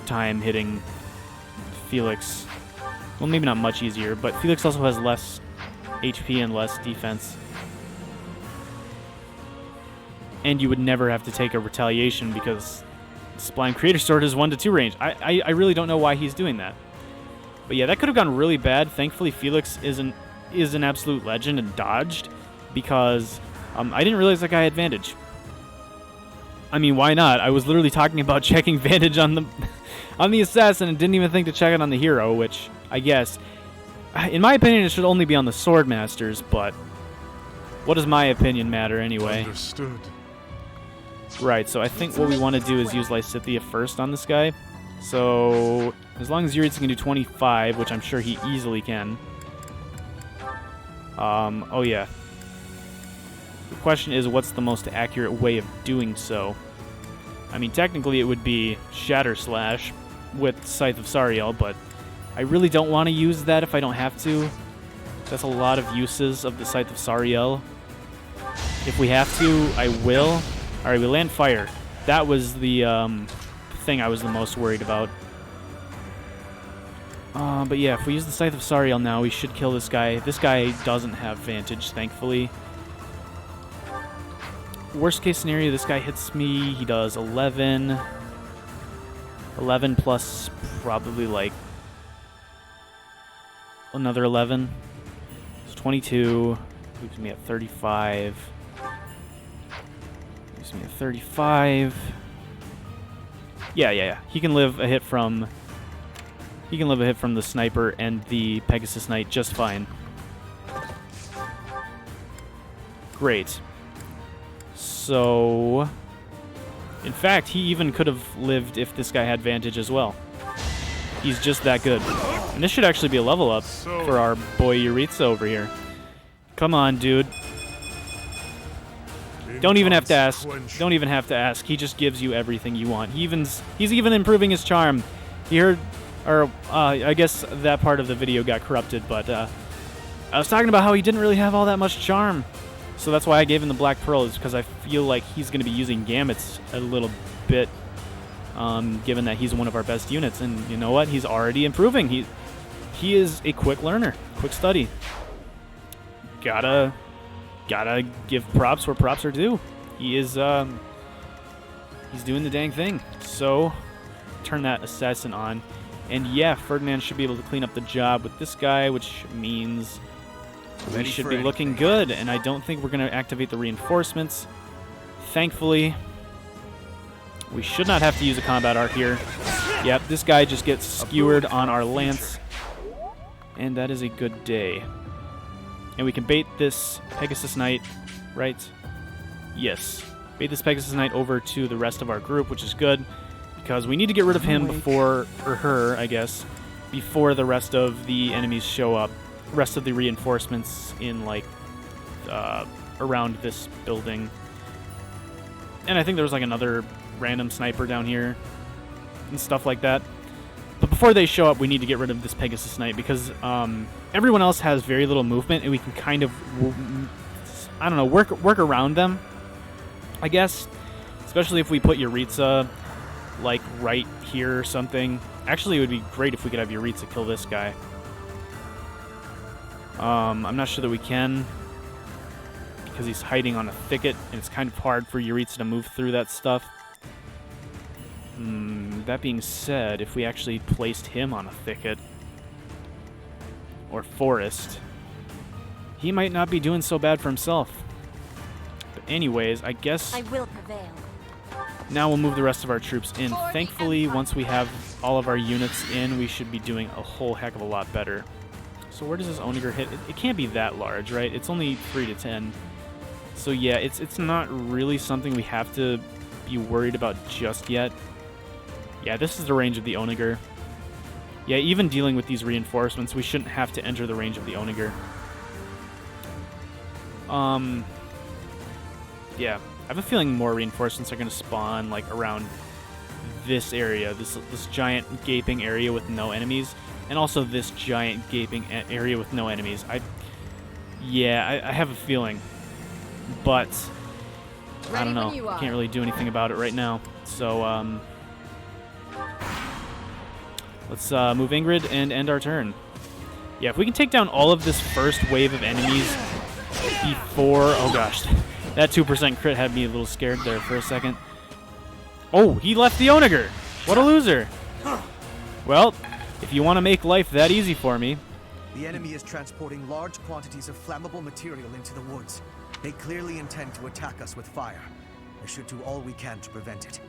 time hitting Felix. Well, maybe not much easier, but Felix also has less HP and less defense. And you would never have to take a retaliation because Sublime Creator Sword is 1-2 range. I really don't know why he's doing that. But yeah, that could have gone really bad. Thankfully, Felix is an absolute legend and dodged because I didn't realize that guy had Vantage. I mean, why not? I was literally talking about checking Vantage on the Assassin and didn't even think to check it on the hero, which I guess, in my opinion, it should only be on the Sword Masters, but what does my opinion matter anyway? Understood. Right, so I think what we want to do is use Lysithea first on this guy. So, as long as Yuritsa can do 25, which I'm sure he easily can. Oh yeah. The question is, what's the most accurate way of doing so? I mean, technically it would be Shatter Slash with Scythe of Sariel, but I really don't want to use that if I don't have to. That's a lot of uses of the Scythe of Sariel. If we have to, I will. Alright, we land fire. That was the thing I was the most worried about. But yeah, if we use the Scythe of Sariel now, we should kill this guy. This guy doesn't have Vantage, thankfully. Worst case scenario, this guy hits me. He does 11. 11 plus probably like another 11. It's 22. Leaves me at 35. Leaves me at 35. Yeah. He can live a hit from the sniper and the Pegasus Knight just fine. Great. So, in fact, he even could have lived if this guy had Vantage as well. He's just that good. And this should actually be a level up for our boy Yuritsa over here. Come on, dude. Don't even have to ask. Don't even have to ask. He just gives you everything you want. He's even improving his charm. He heard, or I guess that part of the video got corrupted, but I was talking about how he didn't really have all that much charm. So that's why I gave him the Black Pearl, is because I feel like he's going to be using Gambits a little bit, given that he's one of our best units. And you know what? He's already improving. He is a quick learner, quick study. Gotta give props where props are due. He is he's doing the dang thing. So turn that assassin on, and yeah, Ferdinand should be able to clean up the job with this guy, which means we should be looking good. And I don't think we're going to activate the reinforcements. Thankfully, we should not have to use a combat art here. Yep, this guy just gets skewered on our lance, and that is a good day. And we can bait this Pegasus Knight, right? Yes. Bait this Pegasus Knight over to the rest of our group, which is good, because we need to get rid of him before, or her, I guess, before the rest of the enemies show up. Rest of the reinforcements in, like, around this building. And I think there was, like, another random sniper down here and stuff like that. But before they show up, we need to get rid of this Pegasus Knight, because everyone else has very little movement, and we can kind of, I don't know, work around them, I guess. Especially if we put Yuritsa, like, right here or something. Actually, it would be great if we could have Yuritsa kill this guy. I'm not sure that we can, because he's hiding on a thicket, and it's kind of hard for Yuritsa to move through that stuff. That being said, if we actually placed him on a thicket or forest, he might not be doing so bad for himself. But anyways, I guess I will prevail. now we'll move the rest of our troops in. Thankfully, once we have all of our units in, we should be doing a whole heck of a lot better. So where does this Onager hit? It can't be that large, right? It's only 3 to 10. So yeah, it's not really something we have to be worried about just yet. Yeah, this is the range of the Onager. Yeah, even dealing with these reinforcements, we shouldn't have to enter the range of the Onager. Yeah, I have a feeling more reinforcements are going to spawn, like, around this area, this giant gaping area with no enemies, and also this giant gaping area with no enemies. I have a feeling, but I don't know. Can't really do anything about it right now. So, let's move Ingrid and end our turn. Yeah, if we can take down all of this first wave of enemies before... Oh, gosh. That 2% crit had me a little scared there for a second. Oh, he left the Onager. What a loser. Well, if you want to make life that easy for me... The enemy is transporting large quantities of flammable material into the woods. They clearly intend to attack us with fire. I should do all we can to prevent it.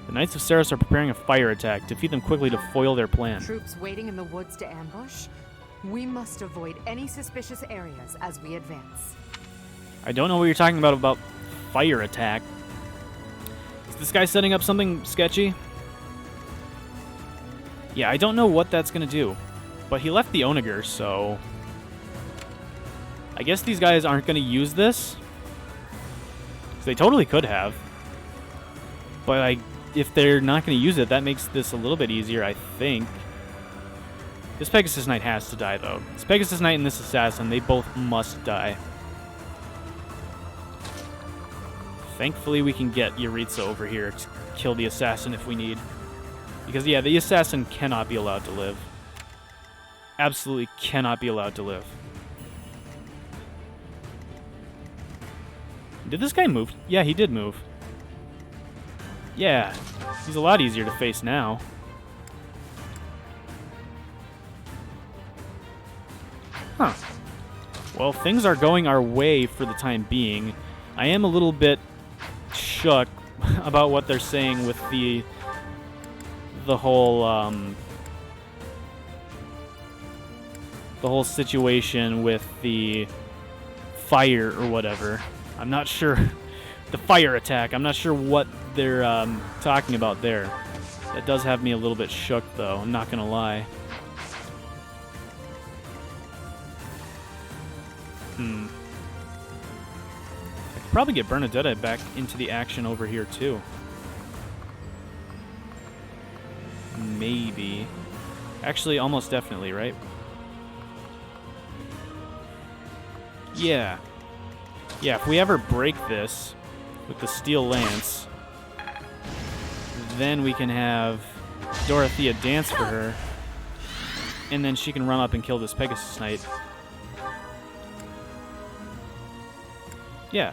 The Knights of Seros are preparing a fire attack. Defeat them quickly to foil their plan. Troops waiting in the woods to ambush? We must avoid any suspicious areas as we advance. I don't know what you're talking about fire attack. Is this guy setting up something sketchy? Yeah, I don't know what that's going to do. But he left the Onager, so... I guess these guys aren't going to use this. They totally could have. But if they're not going to use it, that makes this a little bit easier, I think. This Pegasus Knight has to die, though. This Pegasus Knight and this Assassin, they both must die. Thankfully, we can get Yuritsa over here to kill the Assassin if we need. Because, yeah, the Assassin cannot be allowed to live. Absolutely cannot be allowed to live. Did this guy move? Yeah, he did move. Yeah, he's a lot easier to face now. Huh. Well, things are going our way for the time being. I am a little bit shook about what they're saying with the whole situation with the fire or whatever. I'm not sure. The fire attack. I'm not sure what they're talking about there. That does have me a little bit shook, though. I'm not going to lie. I could probably get Bernadetta back into the action over here, too. Maybe. Actually, almost definitely, right? Yeah. Yeah, if we ever break this with the steel lance, then we can have Dorothea dance for her, and then she can run up and kill this Pegasus Knight. Yeah.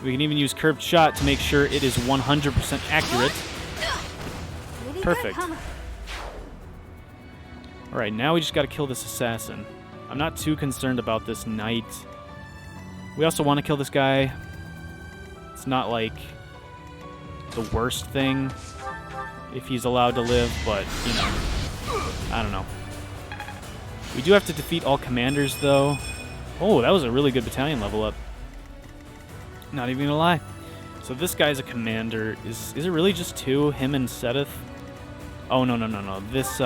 We can even use curved shot to make sure it is 100% accurate. Perfect. Alright, now we just gotta kill this assassin. I'm not too concerned about this knight. We also want to kill this guy. It's not like the worst thing if he's allowed to live, but, you know, I don't know. We do have to defeat all commanders, though. Oh, that was a really good battalion level up. Not even gonna lie. So this guy's a commander. Is it really just two, him and Seteth? Oh, no. This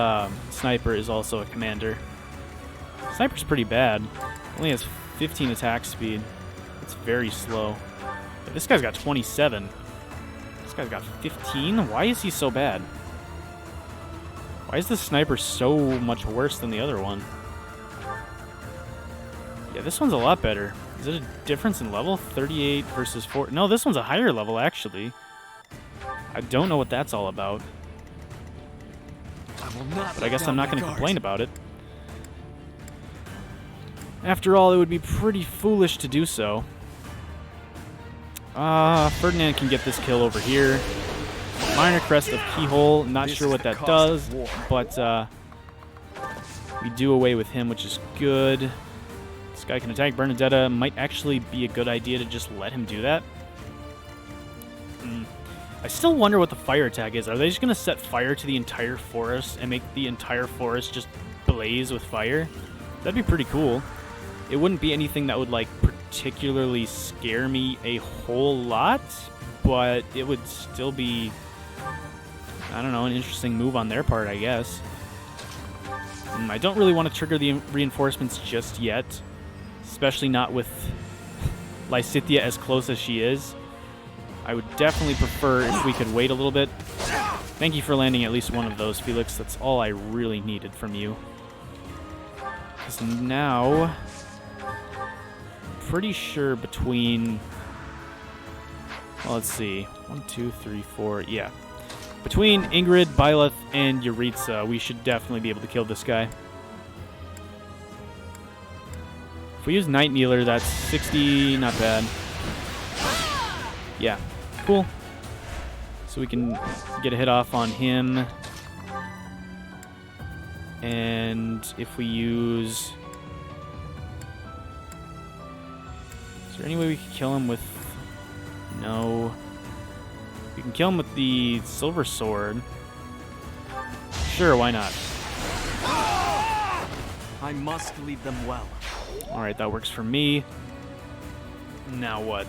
sniper is also a commander. Sniper's pretty bad. Only has 15 attack speed. It's very slow. But this guy's got 27. This guy's got 15? Why is he so bad? Why is this sniper so much worse than the other one? Yeah, this one's a lot better. Is it a difference in level? 38 versus 4. No, this one's a higher level, actually. I don't know what that's all about. But I guess I'm not going to complain about it. After all, it would be pretty foolish to do so. Ferdinand can get this kill over here. Minor Crest of Keyhole. Not sure what that does, but we do away with him, which is good. This guy can attack Bernadetta. Might actually be a good idea to just let him do that. I still wonder what the fire attack is. Are they just going to set fire to the entire forest and make the entire forest just blaze with fire? That'd be pretty cool. It wouldn't be anything that would, like, particularly scare me a whole lot, but it would still be, I don't know, an interesting move on their part, I guess. I don't really want to trigger the reinforcements just yet, especially not with Lysithea as close as she is. I would definitely prefer if we could wait a little bit. Thank you for landing at least one of those, Felix. That's all I really needed from you. Because now, pretty sure between, well, let's see, 1, 2, 3, 4, yeah. Between Ingrid, Byleth, and Yuritsa, we should definitely be able to kill this guy. If we use Night Kneeler, that's 60, not bad. Yeah, cool. So we can get a hit off on him. And if we use... Is there any way we could kill him with... No. We can kill him with the Silver Sword. Sure, why not? I must lead them well. Alright, that works for me. Now what?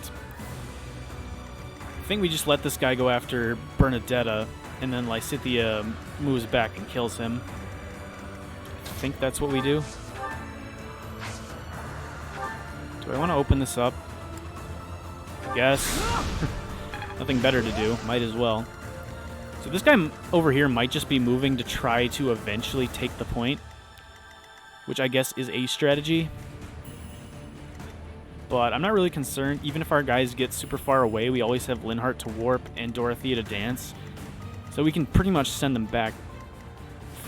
I think we just let this guy go after Bernadetta, and then Lysithea moves back and kills him. I think that's what we do. Do I want to open this up? I guess. Nothing better to do. Might as well. So this guy over here might just be moving to try to eventually take the point, which I guess is a strategy. But I'm not really concerned. Even if our guys get super far away, we always have Linhardt to warp and Dorothea to dance. So we can pretty much send them back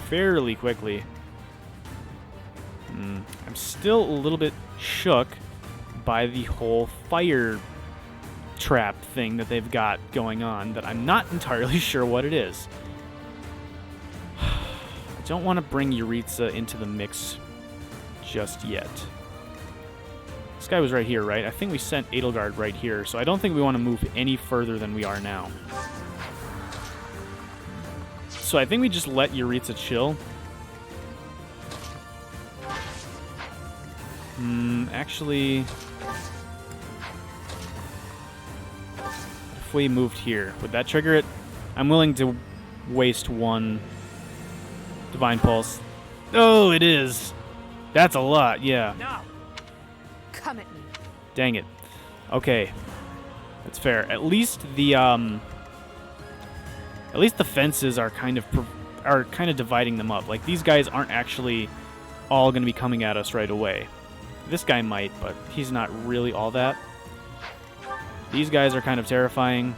fairly quickly. I'm still a little bit shook by the whole fire trap thing that they've got going on that I'm not entirely sure what it is. I don't want to bring Yuritsa into the mix just yet. This guy was right here, right? I think we sent Edelgard right here, so I don't think we want to move any further than we are now. So I think we just let Yuritsa chill. Actually, if we moved here, would that trigger it? I'm willing to waste one Divine Pulse. Oh, it is. That's a lot, yeah. Now, come at me. Dang it. Okay, that's fair. At least the fences are kind of dividing them up. Like, these guys aren't actually all going to be coming at us right away. This guy might, but he's not really all that. These guys are kind of terrifying.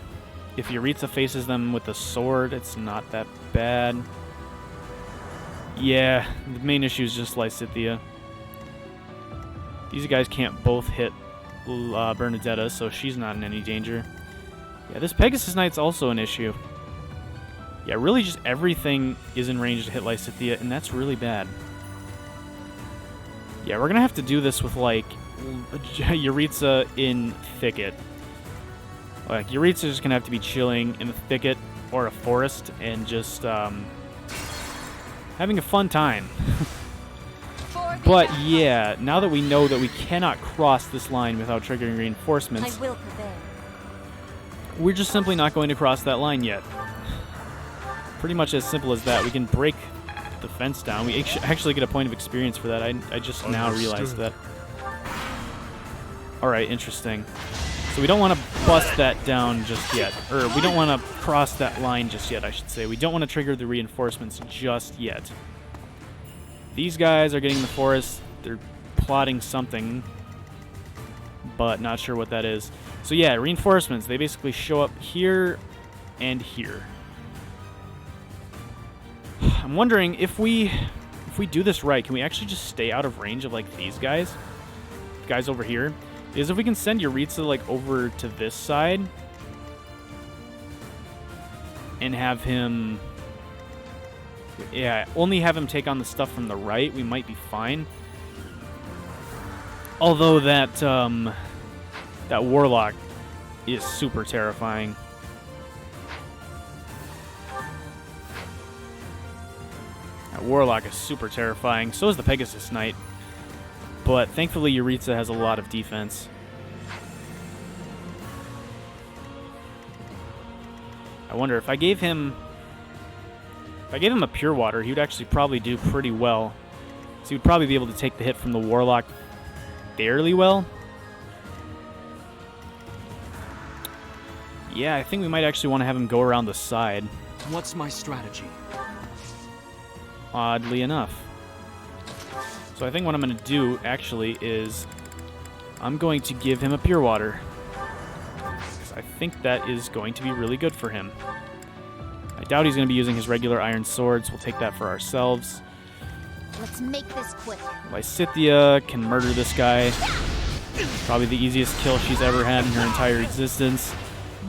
If Yuritsa faces them with a sword, it's not that bad. Yeah, the main issue is just Lysithea. These guys can't both hit Bernadetta, so she's not in any danger. Yeah, this Pegasus Knight's also an issue. Yeah, really just everything is in range to hit Lysithea, and that's really bad. Yeah, we're gonna have to do this with, like, Yuritsa in Thicket. Like, Yuritsa's just gonna have to be chilling in a thicket or a forest and just, having a fun time. But, yeah, now that we know that we cannot cross this line without triggering reinforcements, I will prevail. we're just simply not going to cross that line yet. Pretty much as simple as that. We can break the fence down. We actually get a point of experience for that. I just now realized that. Alright, interesting. So we don't want to bust that down just yet. Or we don't want to cross that line just yet, I should say. We don't want to trigger the reinforcements just yet. These guys are getting in the forest. They're plotting something, but not sure what that is. So yeah, reinforcements. They basically show up here and here. I'm wondering if we do this right, can we actually just stay out of range of, like, these guys? Guys over here? Because if we can send Yuritsa, like, over to this side and have him... Yeah, only have him take on the stuff from the right, we might be fine. Although that, that Warlock is super terrifying. That Warlock is super terrifying. So is the Pegasus Knight. But thankfully Yuritsa has a lot of defense. I wonder if I gave him... If I gave him a Pure Water, he would actually probably do pretty well. So he would probably be able to take the hit from the Warlock fairly well. Yeah, I think we might actually want to have him go around the side. What's my strategy? Oddly enough. So I think what I'm going to do, actually, is I'm going to give him a Pure Water. Because I think that is going to be really good for him. I doubt he's going to be using his regular iron swords. We'll take that for ourselves. Let's make this quick. Lysithea can murder this guy. Probably the easiest kill she's ever had in her entire existence.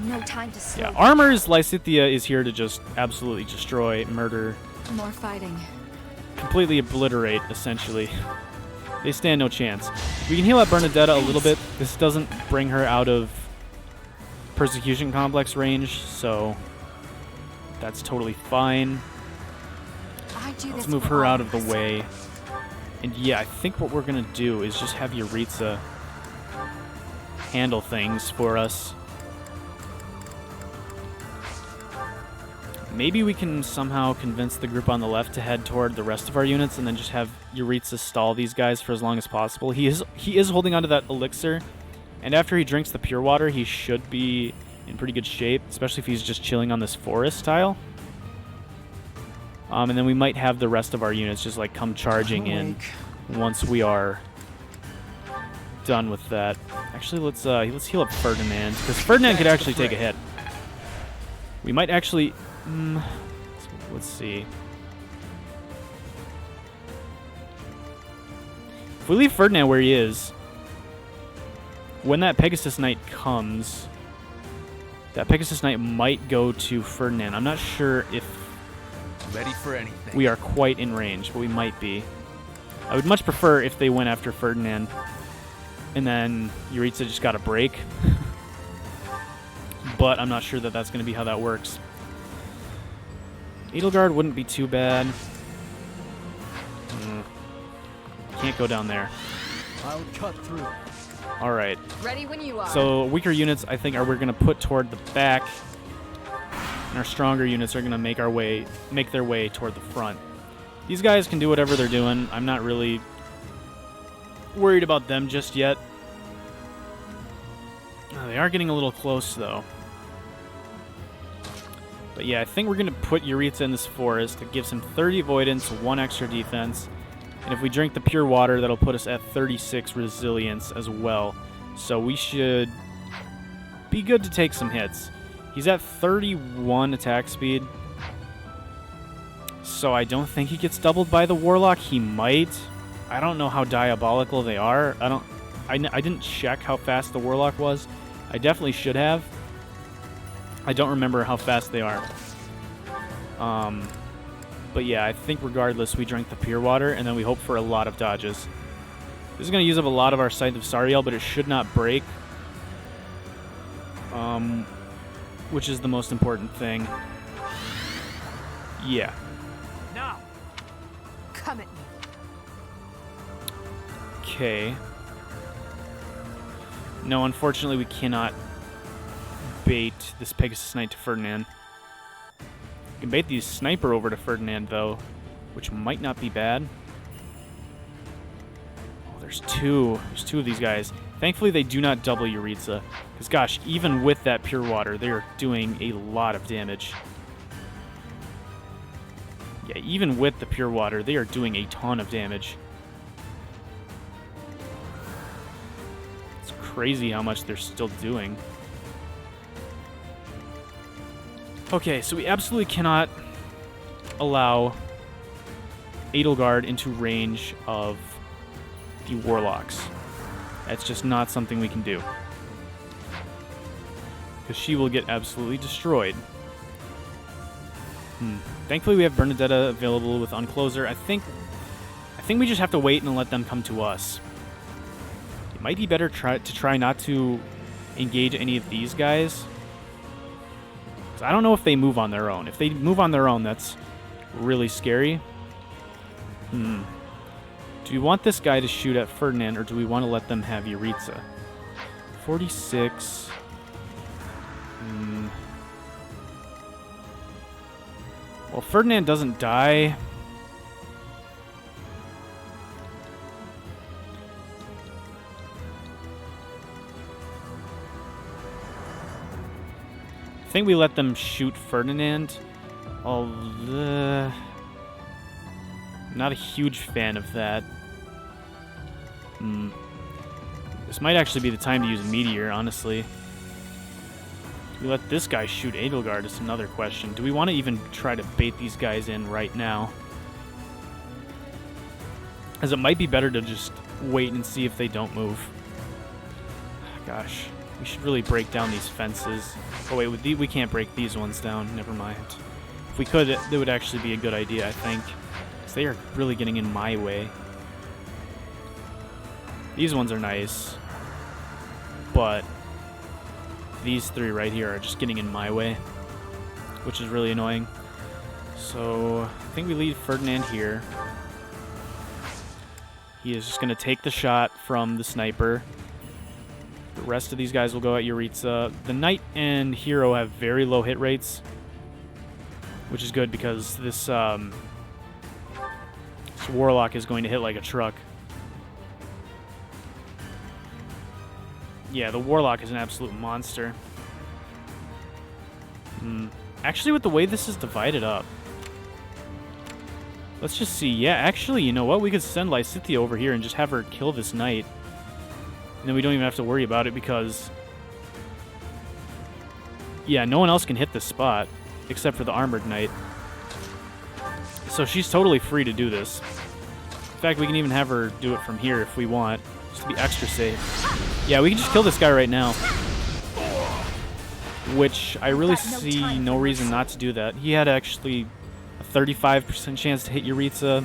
No time to slow. Yeah, Armor's Lysithea is here to just absolutely destroy, murder, More fighting. completely obliterate, essentially. They stand no chance. We can heal up Bernadetta a little bit. This doesn't bring her out of Persecution Complex range, so that's totally fine. Let's move her out of the way. And yeah, I think what we're going to do is just have Yuritsa handle things for us. Maybe we can somehow convince the group on the left to head toward the rest of our units and then just have Yuritsa stall these guys for as long as possible. He is holding onto that elixir, and after he drinks the Pure Water, he should be in pretty good shape, especially if he's just chilling on this forest tile. And then we might have the rest of our units just, like, come charging in once we are done with that. Actually, let's heal up Ferdinand, because Ferdinand could actually take a hit. We might actually... let's see. If we leave Ferdinand where he is, when that Pegasus Knight comes, that Pegasus Knight might go to Ferdinand. I'm not sure if Ready for anything. we are quite in range, but we might be. I would much prefer if they went after Ferdinand and then Yuritsa just got a break. But I'm not sure that that's going to be how that works. Edelgard wouldn't be too bad. Can't go down there. I'll cut through. Alright. Ready when you are. So weaker units, I think, we're going to put toward the back. And our stronger units are going to make their way toward the front. These guys can do whatever they're doing. I'm not really worried about them just yet. They are getting a little close, though. But yeah, I think we're going to put Yuritsa in this forest. It gives him 30 avoidance, 1 extra defense. And if we drink the pure water, that'll put us at 36 resilience as well. So we should be good to take some hits. He's at 31 attack speed. So I don't think he gets doubled by the Warlock. He might. I don't know how diabolical they are. I didn't check how fast the Warlock was. I definitely should have. I don't remember how fast they are. But yeah, I think regardless, we drink the pure water, and then we hope for a lot of dodges. This is going to use up a lot of our Scythe of Sariel, but it should not break. Which is the most important thing. Yeah. Now. Come at me. Okay. No, unfortunately, we cannot bait this Pegasus Knight to Ferdinand. We can bait the Sniper over to Ferdinand, though, which might not be bad. Oh, there's two. There's two of these guys. Thankfully, they do not double Yuritsa. Because, gosh, even with that pure water, they are doing a lot of damage. Yeah, even with the pure water, they are doing a ton of damage. It's crazy how much they're still doing. Okay, so we absolutely cannot allow Edelgard into range of the Warlocks. That's just not something we can do. Because she will get absolutely destroyed. Thankfully we have Bernadetta available with Uncloser. I think we just have to wait and let them come to us. It might be better to try not to engage any of these guys. I don't know if they move on their own. If they move on their own, that's really scary. Do we want this guy to shoot at Ferdinand, or do we want to let them have Yuritsa? 46. Well, Ferdinand doesn't die. I think we let them shoot Ferdinand. Not a huge fan of that. This might actually be the time to use a Meteor, honestly. Do we let this guy shoot Edelgard is another question. Do we want to even try to bait these guys in right now? As it might be better to just wait and see if they don't move. Gosh. We should really break down these fences. Oh wait, we can't break these ones down. Never mind. If we could, it would actually be a good idea, I think. Because they are really getting in my way. These ones are nice. But these three right here are just getting in my way. Which is really annoying. So, I think we leave Ferdinand here. He is just going to take the shot from the sniper. The rest of these guys will go at Yuritsa. The Knight and Hero have very low hit rates, which is good because this Warlock is going to hit like a truck. Yeah, the Warlock is an absolute monster. Actually, with the way this is divided up, let's just see. Yeah, actually, you know what? We could send Lysithea over here and just have her kill this Knight. And then we don't even have to worry about it because... yeah, no one else can hit this spot except for the Armored Knight. So she's totally free to do this. In fact, we can even have her do it from here if we want, just to be extra safe. Yeah, we can just kill this guy right now. Which I really see no reason not to do that. He had actually a 35% chance to hit Yuritsa.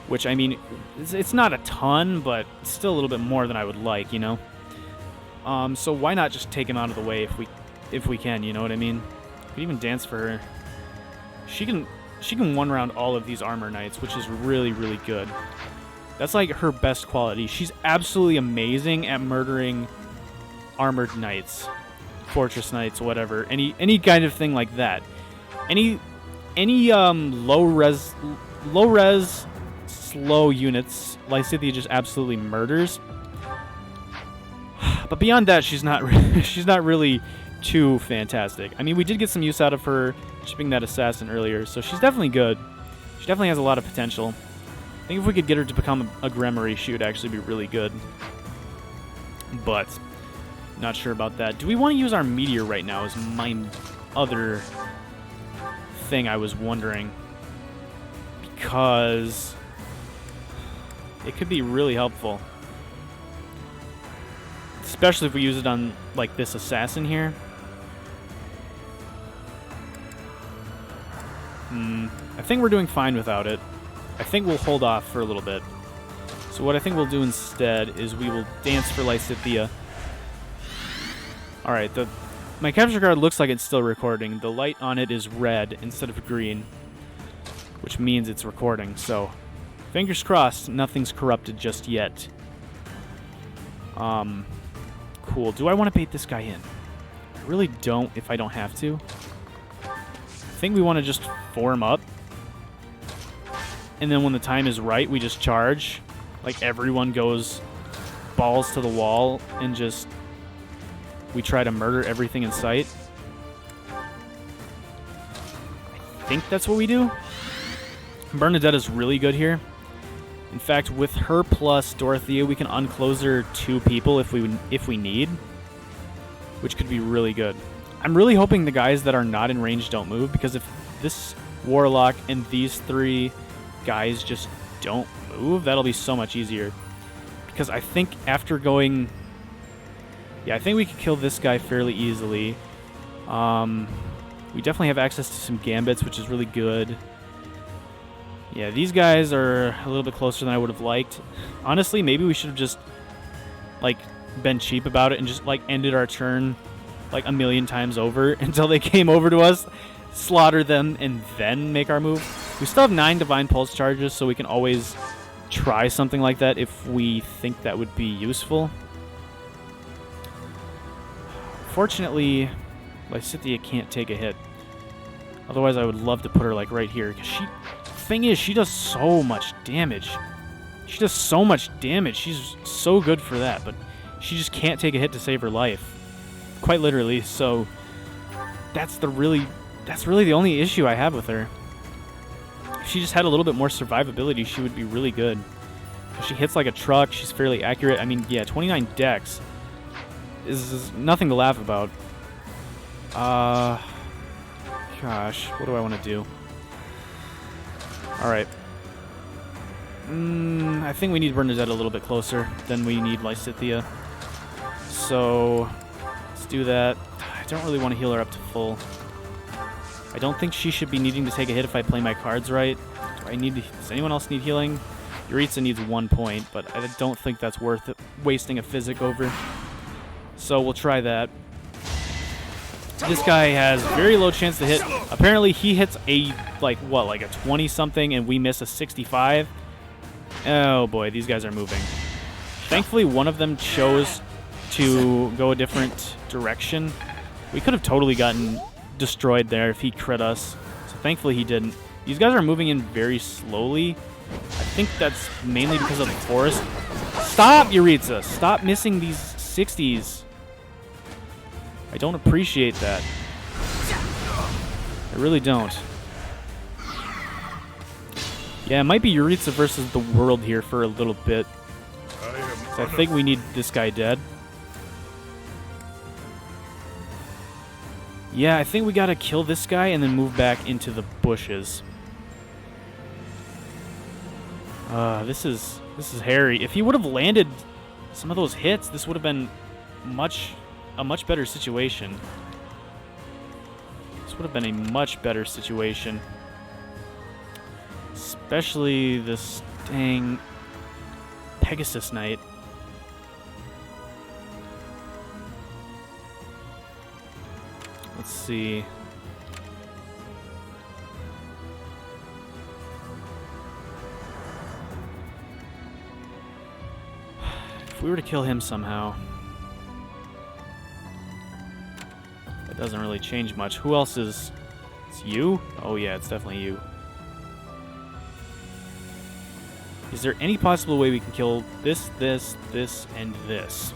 Which, I mean, it's not a ton, but it's still a little bit more than I would like, you know? So why not just take him out of the way if we can, you know what I mean? We could even dance for her. She can one-round all of these Armor Knights, which is really, really good. That's like her best quality. She's absolutely amazing at murdering Armored Knights, Fortress Knights, whatever. Any kind of thing like that. Any low-res slow units, Lysithea just absolutely murders. But beyond that, she's not really too fantastic. I mean, we did get some use out of her shipping that assassin earlier, so she's definitely good. She definitely has a lot of potential. think if we could get her to become a Grimoire, she would actually be really good. But not sure about that. Do we want to use our meteor right now is my other thing I was wondering. Because it could be really helpful. Especially if we use it on, like, this assassin here. I think we're doing fine without it. I think we'll hold off for a little bit. So what I think we'll do instead is we will dance for Lysithea. Alright, my capture card looks like it's still recording. The light on it is red instead of green, which means it's recording. So, fingers crossed, nothing's corrupted just yet. Cool. Do I want to bait this guy in? I really don't if I don't have to. I think we want to just form up. And then when the time is right, we just charge. Like, everyone goes balls to the wall and just... we try to murder everything in sight. I think that's what we do. Bernadette is really good here. In fact, with her plus Dorothea, we can unclose her 2 people if we need, which could be really good. I'm really hoping the guys that are not in range don't move, because if this Warlock and these 3 guys just don't move, that'll be so much easier. Because I think after going... yeah, I think we could kill this guy fairly easily. We definitely have access to some gambits, which is really good. Yeah, these guys are a little bit closer than I would have liked. Honestly, maybe we should have just, like, been cheap about it and just, like, ended our turn, like, a million times over until they came over to us, slaughter them, and then make our move. We still have 9 Divine Pulse charges, so we can always try something like that if we think that would be useful. Fortunately, Lysithea can't take a hit. Otherwise, I would love to put her, like, right here, because thing is, she does so much damage. She does so much damage. She's so good for that, but she just can't take a hit to save her life. Quite literally, so that's really the only issue I have with her. If she just had a little bit more survivability, she would be really good. If she hits like a truck, she's fairly accurate. I mean, yeah, 29 dex is nothing to laugh about. Gosh, what do I want to do? Alright. I think we need Bernadette a little bit closer than we need Lysithea. So, let's do that. I don't really want to heal her up to full. I don't think she should be needing to take a hit if I play my cards right. Does anyone else need healing? Yuritsa needs 1 point, but I don't think that's worth it, wasting a physic over. So we'll try that. This guy has very low chance to hit. Apparently he hits a, like a 20-something and we miss a 65. Oh boy, these guys are moving. Thankfully, one of them chose to go a different direction. We could have totally gotten destroyed there if he crit us. So thankfully he didn't. These guys are moving in very slowly. I think that's mainly because of the forest. Stop, Yuritsa! Stop missing these 60s. I don't appreciate that. I really don't. Yeah, it might be Yuritsa versus the world here for a little bit. So I think we need this guy dead. Yeah, I think we gotta kill this guy and then move back into the bushes. This is hairy. If he would have landed some of those hits, this would have been a much better situation. This would have been a much better situation. Especially this dang Pegasus Knight. Let's see. If we were to kill him somehow, that doesn't really change much. Who else is... It's you? Oh yeah, it's definitely you. Is there any possible way we can kill this, this, this, and this?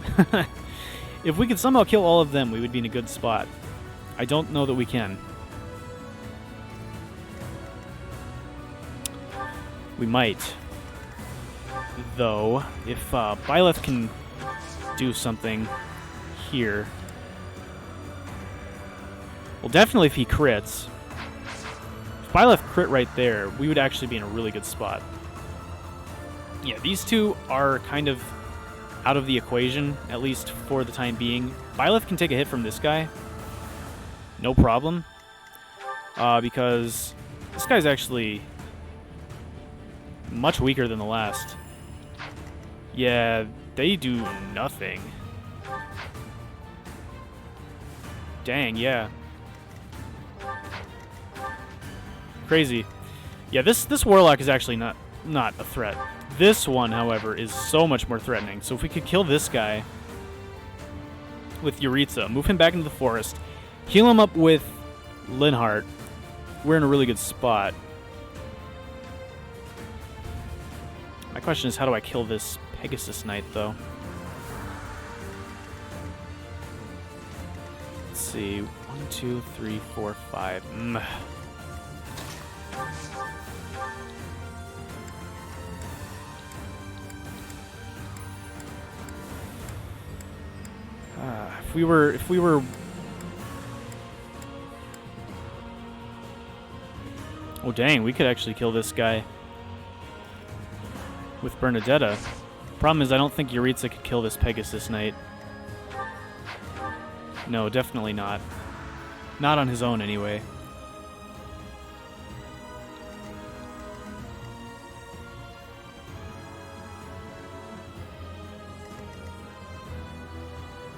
If we could somehow kill all of them, we would be in a good spot. I don't know that we can. We might. though, if Byleth can do something here. Well, definitely if he crits. If Byleth crit right there, we would actually be in a really good spot. Yeah, these two are kind of out of the equation, at least for the time being. Byleth can take a hit from this guy. No problem. Because this guy's actually much weaker than the last. Yeah, they do nothing. Dang, yeah. Crazy. Yeah, this warlock is actually not a threat. This one, however, is so much more threatening. So if we could kill this guy with Yuritsa, move him back into the forest, heal him up with Linhardt, we're in a really good spot. My question is, how do I kill this Pegasus Knight, though? Let's see. 1, 2, 3, 4, 5. If we were oh dang, we could actually kill this guy with Bernadetta. Problem is, I don't think Yuritsa could kill this Pegasus Knight. No, definitely not. Not on his own, anyway.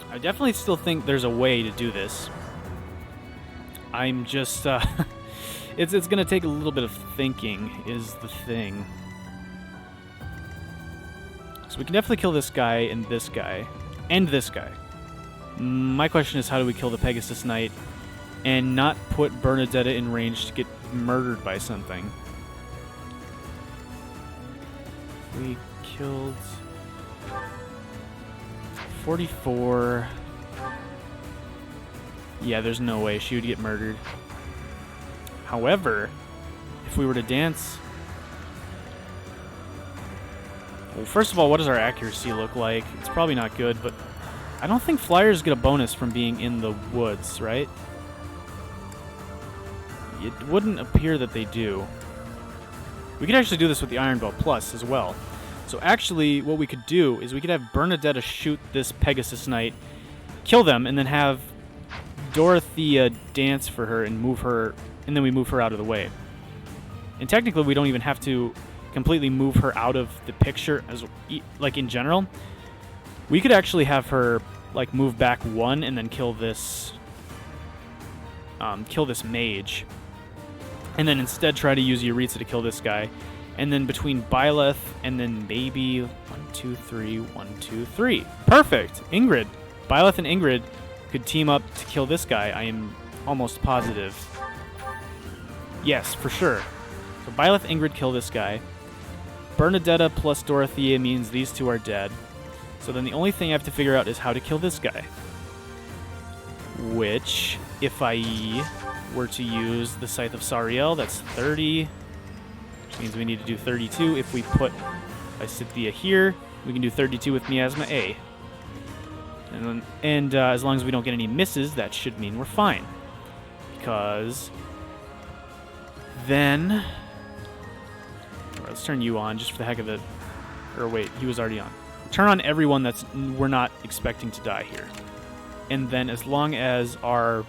I definitely still think there's a way to do this. I'm just, it's gonna take a little bit of thinking, is the thing. So we can definitely kill this guy, and this guy, and this guy. My question is, how do we kill the Pegasus Knight and not put Bernadetta in range to get murdered by something? We killed 44. Yeah, there's no way she would get murdered. However, if we were to dance... Well, first of all, what does our accuracy look like? It's probably not good, but I don't think flyers get a bonus from being in the woods, right? It wouldn't appear that they do. We could actually do this with the Iron Bow Plus as well. So actually, what we could do is we could have Bernadetta shoot this Pegasus Knight, kill them, and then have Dorothea dance for her and move her, and then we move her out of the way. And technically, we don't even have to completely move her out of the picture, as like in general. We could actually have her like move back one and then kill this mage, and then instead try to use Yuritsa to kill this guy. And then between Byleth and then maybe 1, 2, 3, 1, 2, 3. Perfect! Ingrid. Byleth and Ingrid could team up to kill this guy, I am almost positive. Yes, for sure. So Byleth, Ingrid kill this guy. Bernadetta plus Dorothea means these two are dead. So then the only thing I have to figure out is how to kill this guy. Which, if I were to use the Scythe of Sariel, that's 30. Which means we need to do 32. If we put Isithia here, we can do 32 with Miasma A. And as long as we don't get any misses, that should mean we're fine. Because then... Alright, let's turn you on just for the heck of it. Or wait, he was already on. Turn on everyone that's we're not expecting to die here. And then as long as our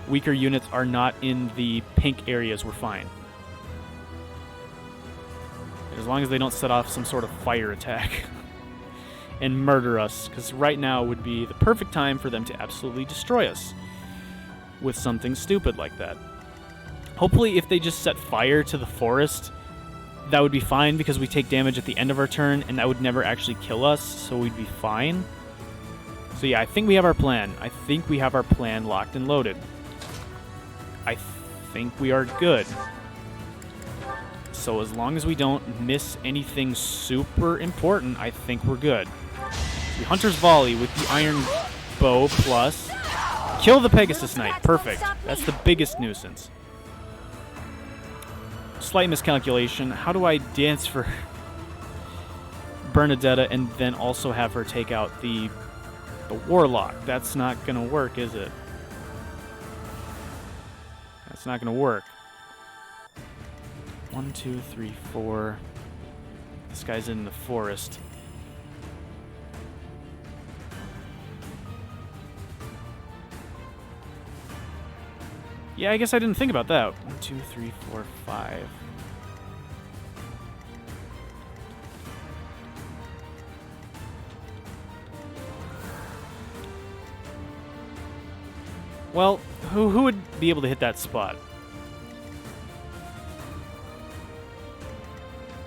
weaker units are not in the pink areas, we're fine. As long as they don't set off some sort of fire attack and murder us, because right now would be the perfect time for them to absolutely destroy us with something stupid like that. Hopefully, if they just set fire to the forest, that would be fine, because we take damage at the end of our turn, and that would never actually kill us, so we'd be fine. So yeah, I think we have our plan. I think we have our plan locked and loaded. I think we are good. So as long as we don't miss anything super important, I think we're good. The Hunter's Volley with the Iron Bow plus. Kill the Pegasus Knight. Perfect. That's the biggest nuisance. Slight miscalculation. How do I dance for Bernadetta and then also have her take out the Warlock. That's not going to work, is it? That's not going to work. 1, 2, 3, 4. This guy's in the forest. Yeah, I guess I didn't think about that. 1, 2, 3, 4, 5. Well, who would be able to hit that spot?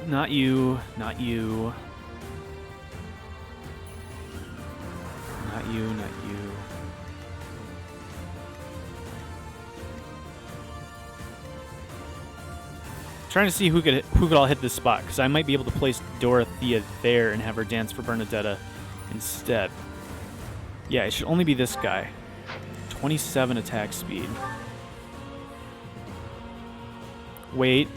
Not you, not you. Not you, not you. Trying to see who could all hit this spot, because I might be able to place Dorothea there and have her dance for Bernadetta instead. Yeah, it should only be this guy. 27 attack speed. Wait.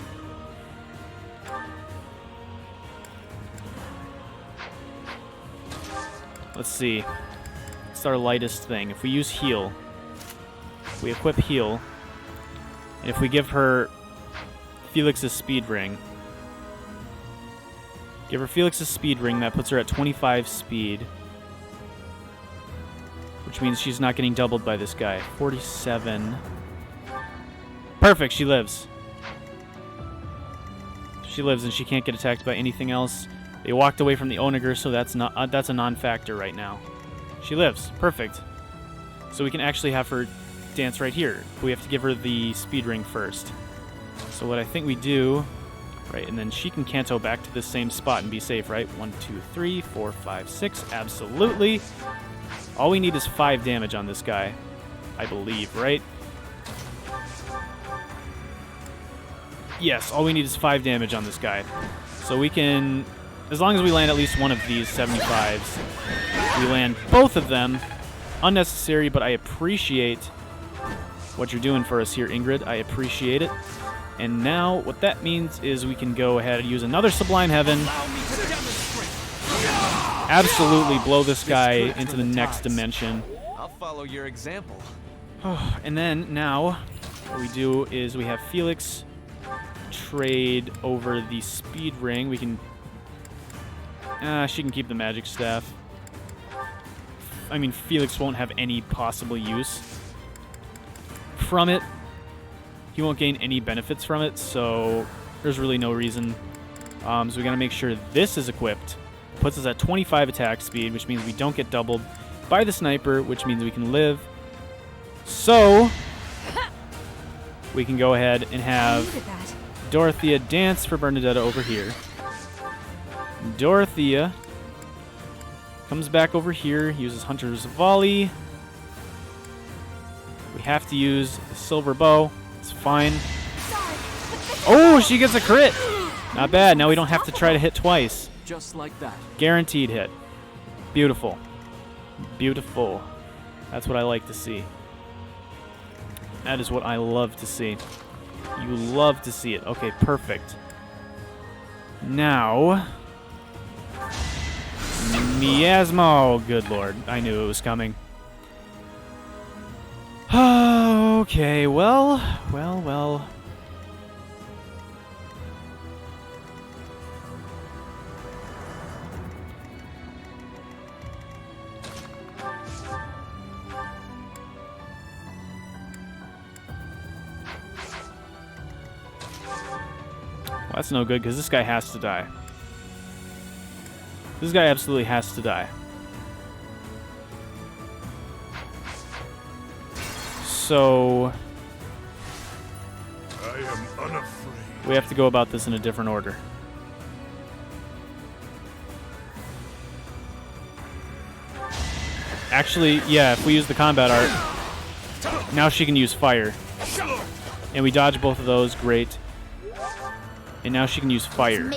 Let's see. It's our lightest thing. If we use heal, if we equip heal, and if we give her Felix's speed ring, give her Felix's speed ring, that puts her at 25 speed. Which means she's not getting doubled by this guy. 47. Perfect, she lives. She lives and she can't get attacked by anything else. They walked away from the Onager, so that's a non-factor right now. She lives. Perfect. So we can actually have her dance right here. But we have to give her the speed ring first. So what I think we do, right, and then she can canto back to the same spot and be safe, right? 1, 2, 3, 4, 5, 6. Absolutely. All we need is 5 damage on this guy, I believe, right? Yes, all we need is 5 damage on this guy. So we can, as long as we land at least one of these 75s, we land both of them. Unnecessary, but I appreciate what you're doing for us here, Ingrid. I appreciate it. And now what that means is we can go ahead and use another Sublime Heaven. Absolutely blow this guy into the next dimension. I'll follow your example. And then now what we do is we have Felix trade over the speed ring. We can she can keep the magic staff. I mean, Felix won't have any possible use from it. He won't gain any benefits from it, so there's really no reason. So we gotta make sure this is equipped. Puts us at 25 attack speed, which means we don't get doubled by the sniper, which means we can live. So we can go ahead and have Dorothea dance for Bernadetta over here. Dorothea comes back over here, uses Hunter's Volley. We have to use the Silver Bow. It's fine. Oh, she gets a crit! Not bad. Now we don't have to try to hit twice. Just like that. Guaranteed hit. Beautiful. Beautiful. That's what I like to see. That is what I love to see. You love to see it. Okay, perfect. Now... Miasmo! Good lord. I knew it was coming. Okay, well. Well, that's no good, because this guy has to die. This guy absolutely has to die. So... I am unafraid. We have to go about this in a different order. Actually, yeah, if we use the combat art, now she can use fire. And we dodge both of those, great. And now she can use fire,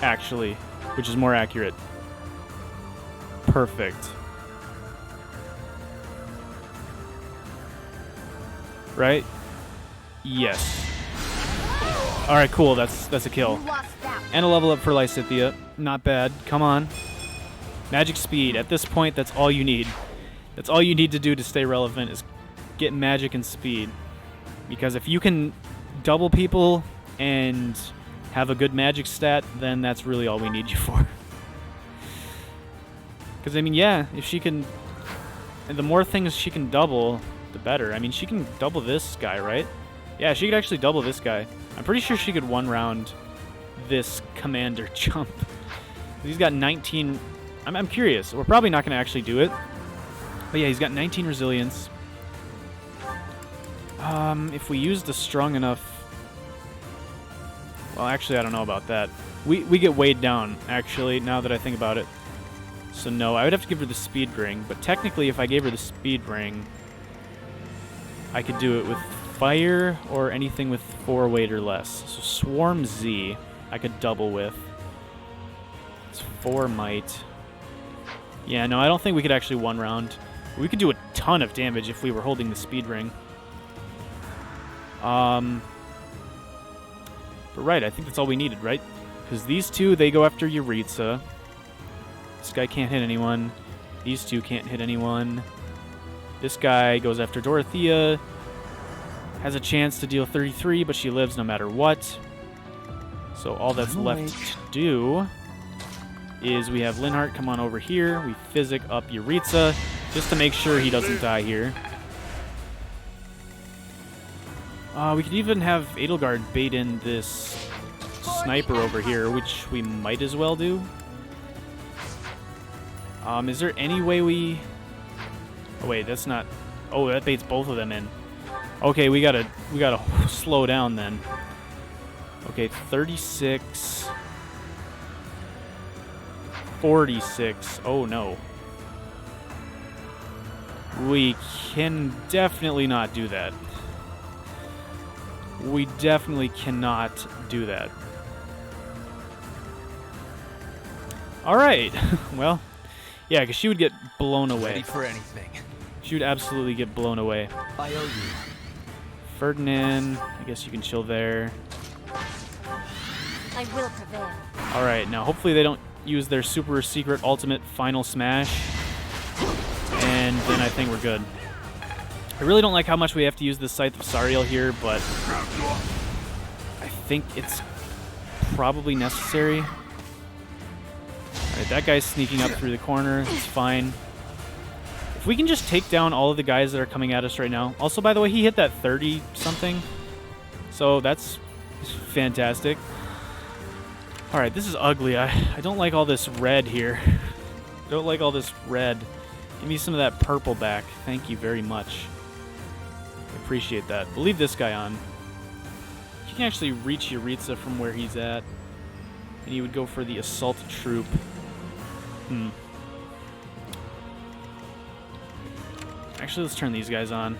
actually, which is more accurate. Perfect. Right? Yes. Alright, cool, that's a kill. And a level up for Lysithea. not bad. Come on. Magic speed. At this point, that's all you need. That's all you need to do to stay relevant is get magic and speed. Because if you can double people and have a good magic stat, then that's really all we need you for. Because, I mean, yeah, if she can... And the more things she can double, the better. I mean, she can double this guy, right? Yeah, she could actually double this guy. I'm pretty sure she could one-round this commander jump. He's got 19... I'm curious. We're probably not going to actually do it. But yeah, he's got 19 resilience. If we use the strong enough... Well, actually, I don't know about that. We get weighed down, actually, now that I think about it. So no, I would have to give her the speed ring. But technically, if I gave her the speed ring, I could do it with fire or anything with 4 weight or less. So Swarm Z, I could double with. It's 4 might. Yeah, no, I don't think we could actually one round. We could do a ton of damage if we were holding the speed ring. But right, I think that's all we needed, right? Because these two, they go after Yuritsa. This guy can't hit anyone. These two can't hit anyone. This guy goes after Dorothea. Has a chance to deal 33, but she lives no matter what. So all that's left to do is we have Linhardt come on over here. We physic up Yuritsa just to make sure he doesn't die here. We could even have Edelgard bait in this sniper over here, which we might as well do. Is there any way we... Oh, wait, that's not... Oh, that baits both of them in. Okay, we gotta slow down then. Okay, 36... 46. Oh, no. We can definitely not do that. We definitely cannot do that. Alright. Well, yeah, because she would get blown away. Ready for anything. She would absolutely get blown away. I owe you. Ferdinand, I guess you can chill there. I will prevail. Alright, now hopefully they don't use their super secret ultimate final smash. And then I think we're good. I really don't like how much we have to use the Scythe of Sariel here, but I think it's probably necessary. Alright, that guy's sneaking up through the corner. It's fine. If we can just take down all of the guys that are coming at us right now. Also, by the way, he hit that 30-something. So that's fantastic. Alright, this is ugly. I don't like all this red here. I don't like all this red. Give me some of that purple back. Thank you very much. I appreciate that. We'll leave this guy on. He can actually reach Yuritsa from where he's at. And he would go for the assault troop. Actually, let's turn these guys on.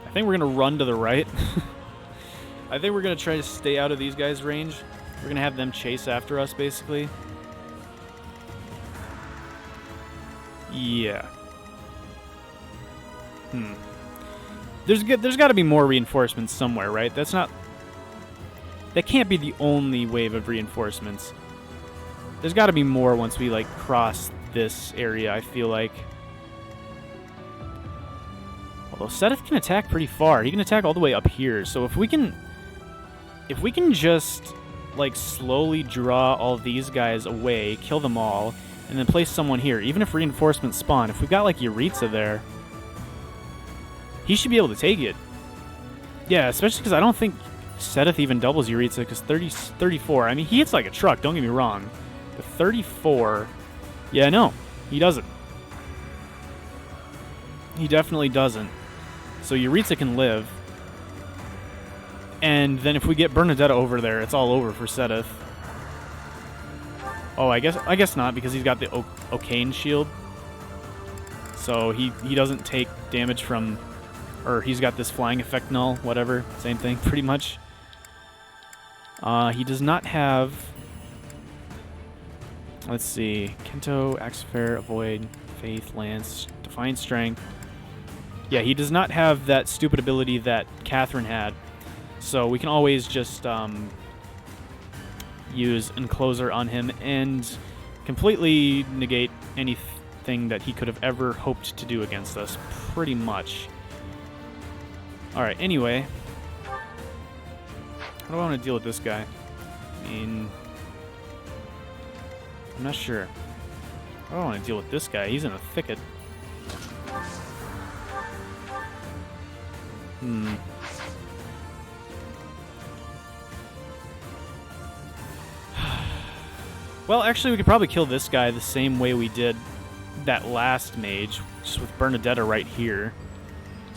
I think we're going to run to the right. I think we're going to try to stay out of these guys' range. We're going to have them chase after us, basically. Yeah. There's got to be more reinforcements somewhere, right? That's not... That can't be the only wave of reinforcements. There's got to be more once we, like, cross this area, I feel like. Although Seteth can attack pretty far. He can attack all the way up here. So if we can just, like, slowly draw all these guys away, kill them all, and then place someone here, even if reinforcements spawn, if we've got, like, Yuritsa there, he should be able to take it. Yeah, especially because I don't think Seteth even doubles Yuritsa, because 34, I mean, he hits like a truck, don't get me wrong. But 34, yeah, no, he doesn't. He definitely doesn't. So Yuritsa can live. And then if we get Bernadetta over there, it's all over for Seteth. Oh, I guess not, because he's got the Ocane shield. So he doesn't take damage from... Or he's got this flying effect null, whatever. Same thing, pretty much. He does not have... Let's see. Kento, Axefair, Avoid, Faith, Lance, Defiant Strength. Yeah, he does not have that stupid ability that Catherine had. So we can always just use Encloser on him. And completely negate anything that he could have ever hoped to do against us, pretty much. Alright, anyway. How do I want to deal with this guy? I mean, I'm not sure. I don't want to deal with this guy. He's in a thicket. Well, actually, we could probably kill this guy the same way we did that last mage, just with Bernadetta right here.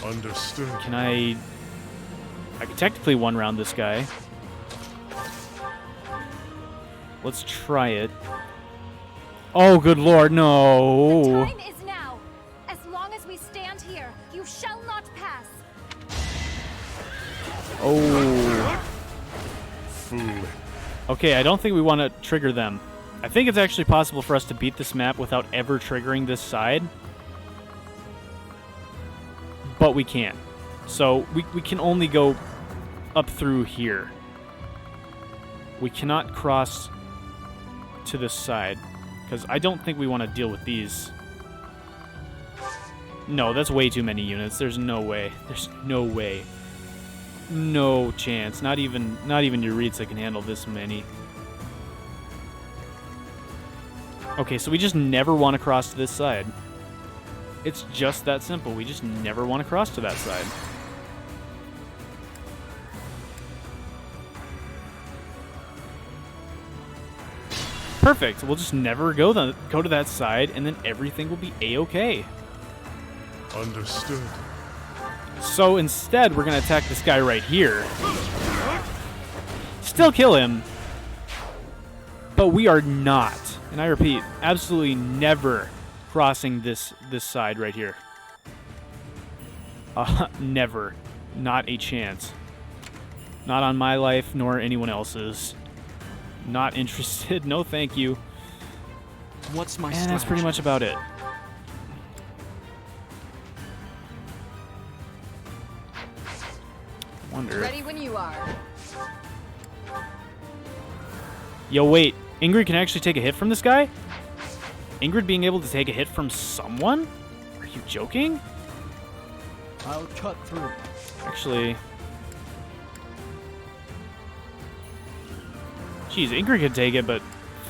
Understood. Can I could technically one-round this guy. Let's try it. Oh, good lord, no! The time is now. As long as we stand here, you shall not pass. Oh. Fool. Okay, I don't think we want to trigger them. I think it's actually possible for us to beat this map without ever triggering this side. But we can't. So we can only go up through here. We cannot cross to this side, because I don't think we want to deal with these. No, that's way too many units. There's no way. There's no way. No chance. Not even Yuritsa can handle this many. Okay, so we just never want to cross to this side. It's just that simple. We just never want to cross to that side. Perfect. We'll just never go to that side, and then everything will be A-okay. Understood. So instead, we're going to attack this guy right here. Still kill him. But we are not, and I repeat, absolutely never crossing this side right here. Never. Not a chance. Not on my life, nor anyone else's. Not interested. No, thank you. What's my And that's pretty much about it. Wonder. Ready when you are. Yo, wait. Ingrid can actually take a hit from this guy? Ingrid being able to take a hit from someone? Are you joking? I'll cut through. Actually... Jeez, Ingrid could take it, but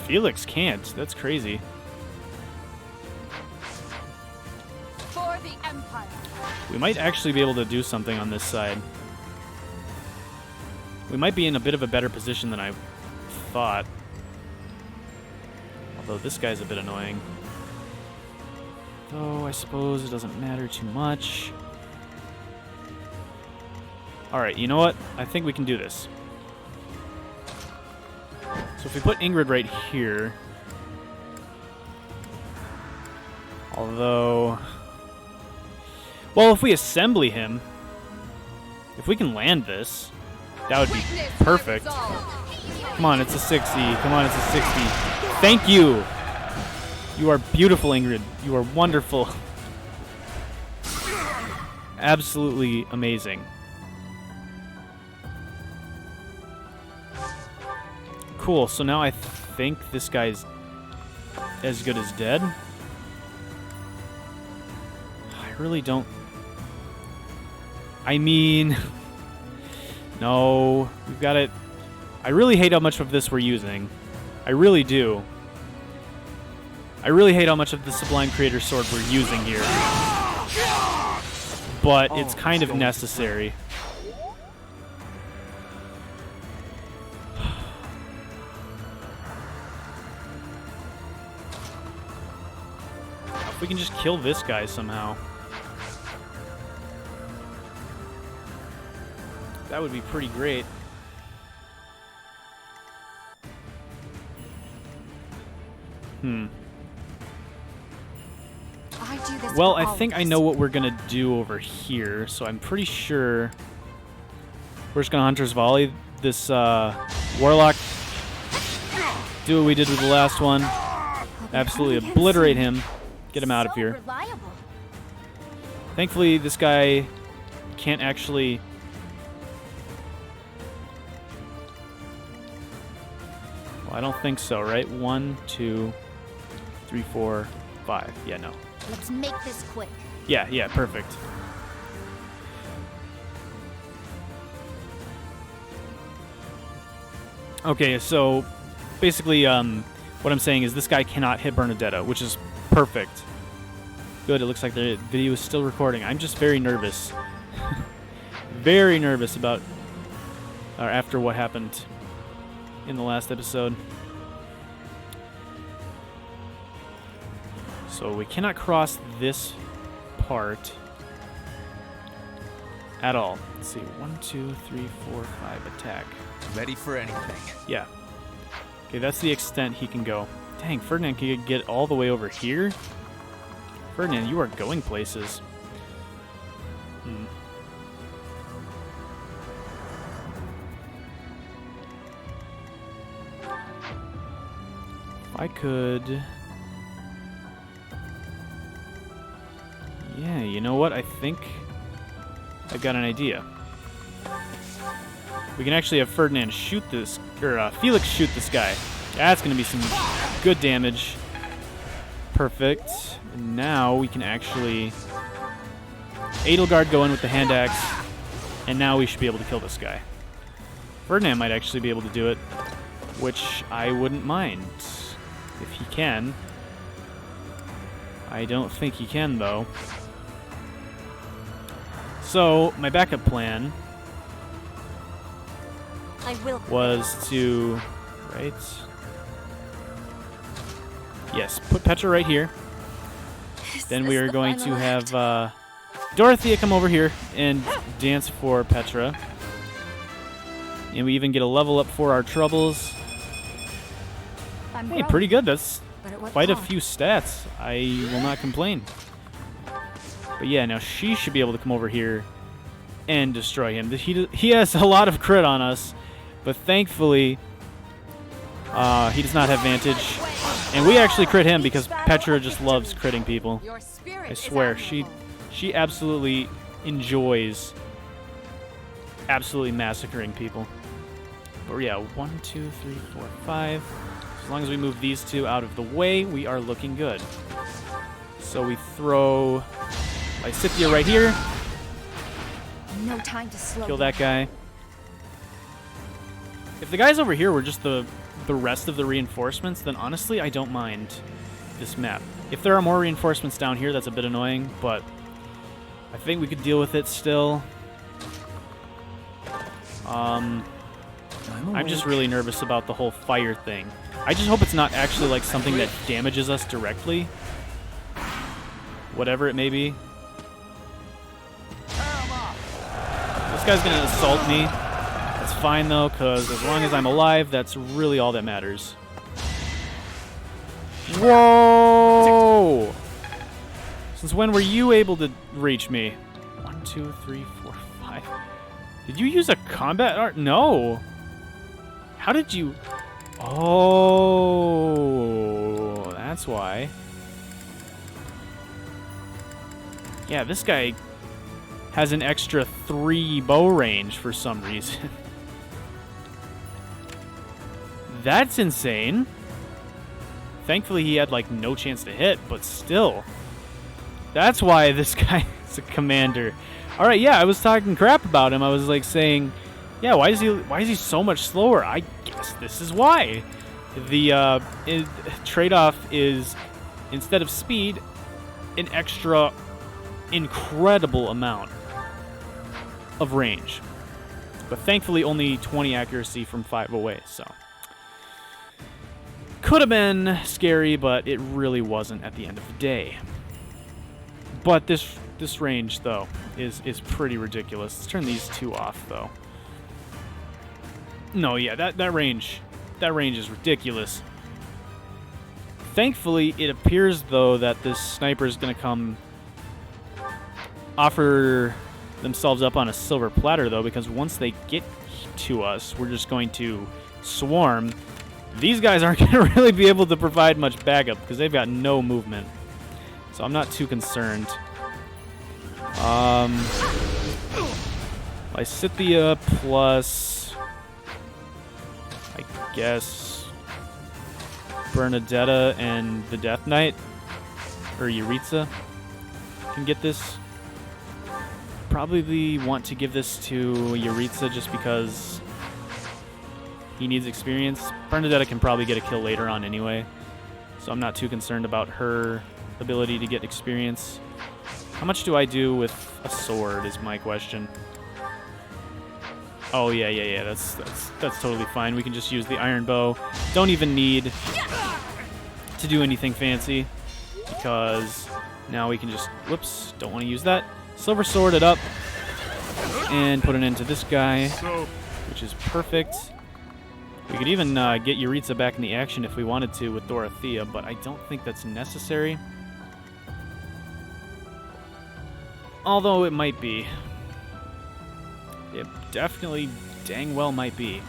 Felix can't. That's crazy. For the Empire. We might actually be able to do something on this side. We might be in a bit of a better position than I thought. Although this guy's a bit annoying. Though I suppose it doesn't matter too much. Alright, you know what? I think we can do this. So if we put Ingrid right here... Although... Well, if we assembly him... If we can land this... That would be perfect. Come on, it's a 60. Come on, it's a 60. Thank you! You are beautiful, Ingrid. You are wonderful. Absolutely amazing. Cool, so now I think this guy's as good as dead. I really don't... I mean... No, we've got it. I really hate how much of this we're using. I really do. I really hate how much of the Sublime Creator Sword we're using here. But it's kind of necessary. If we can just kill this guy somehow. That would be pretty great. Well, I think I know what we're gonna do over here, so I'm pretty sure we're just gonna Hunter's Volley this Warlock. Do what we did with the last one. Absolutely obliterate him. Get him out of here. Thankfully, this guy can't actually... Well, I don't think so, right? 1, 2, 3, 4, 5. Yeah, no. Let's make this quick. Yeah, perfect. Okay, so basically, what I'm saying is this guy cannot hit Bernadetta, which is perfect. Good, it looks like the video is still recording. I'm just very nervous. Very nervous about, or after what happened in the last episode. So we cannot cross this part at all. Let's see, 1, 2, 3, 4, 5, attack. Ready for anything. Yeah. Okay, that's the extent he can go. Dang, Ferdinand can get all the way over here? Ferdinand, you are going places. If I could... Yeah, you know what? I think I've got an idea. We can actually have Ferdinand shoot this, or Felix shoot this guy. That's going to be some good damage. Perfect. And now we can actually Edelgard go in with the hand axe, and now we should be able to kill this guy. Ferdinand might actually be able to do it, which I wouldn't mind if he can. I don't think he can, though. So, my backup plan was to, right? Yes, put Petra right here. Then we are going to have Dorothea come over here and dance for Petra. And we even get a level up for our troubles. Hey, pretty good. That's quite a few stats. I will not complain. But yeah, now she should be able to come over here and destroy him. He has a lot of crit on us, but thankfully he does not have Vantage. And we actually crit him because Petra just loves critting people. I swear, she absolutely enjoys absolutely massacring people. But yeah, 1, 2, 3, 4, 5. As long as we move these two out of the way, we are looking good. So we throw Lysithea right here. No time to slow. Kill that guy. If the guys over here were just the rest of the reinforcements, then honestly, I don't mind this map. If there are more reinforcements down here, that's a bit annoying, but I think we could deal with it still. I'm just really nervous about the whole fire thing. I just hope it's not actually like something that damages us directly. Whatever it may be. This guy's gonna assault me. That's fine though, because as long as I'm alive, that's really all that matters. Whoa! Since when were you able to reach me? 1, 2, 3, 4, 5. Did you use a combat art? No. How did you... Oh, that's why. Yeah, this guy has an extra 3 bow range for some reason. That's insane. Thankfully, he had, like, no chance to hit, but still. That's why this guy is a commander. All right, yeah, I was talking crap about him. I was, like, saying, yeah, why is he so much slower? I guess this is why. The trade-off is, instead of speed, an extra incredible amount of range. But thankfully, only 20 accuracy from 5 away, so... Could have been scary, but it really wasn't at the end of the day. But this range, though, is pretty ridiculous. Let's turn these 2 off, though. No, yeah, that range is ridiculous. Thankfully, it appears, though, that this sniper is going to come offer themselves up on a silver platter, though, because once they get to us, we're just going to swarm. These guys aren't going to really be able to provide much backup because they've got no movement. So I'm not too concerned. Lysithea plus... I guess... Bernadetta and the Death Knight, or Yuritsa, can get this. Probably want to give this to Yuritsa just because he needs experience. Bernadetta can probably get a kill later on anyway, so I'm not too concerned about her ability to get experience. How much do I do with a sword is my question. Oh yeah. That's totally fine. We can just use the iron bow. Don't even need to do anything fancy because now we can just, whoops, don't want to use that. Silver sword it up and put it into this guy, which is perfect. We could even get Yuritsa back in the action if we wanted to with Dorothea, but I don't think that's necessary. Although it might be. It definitely dang well might be.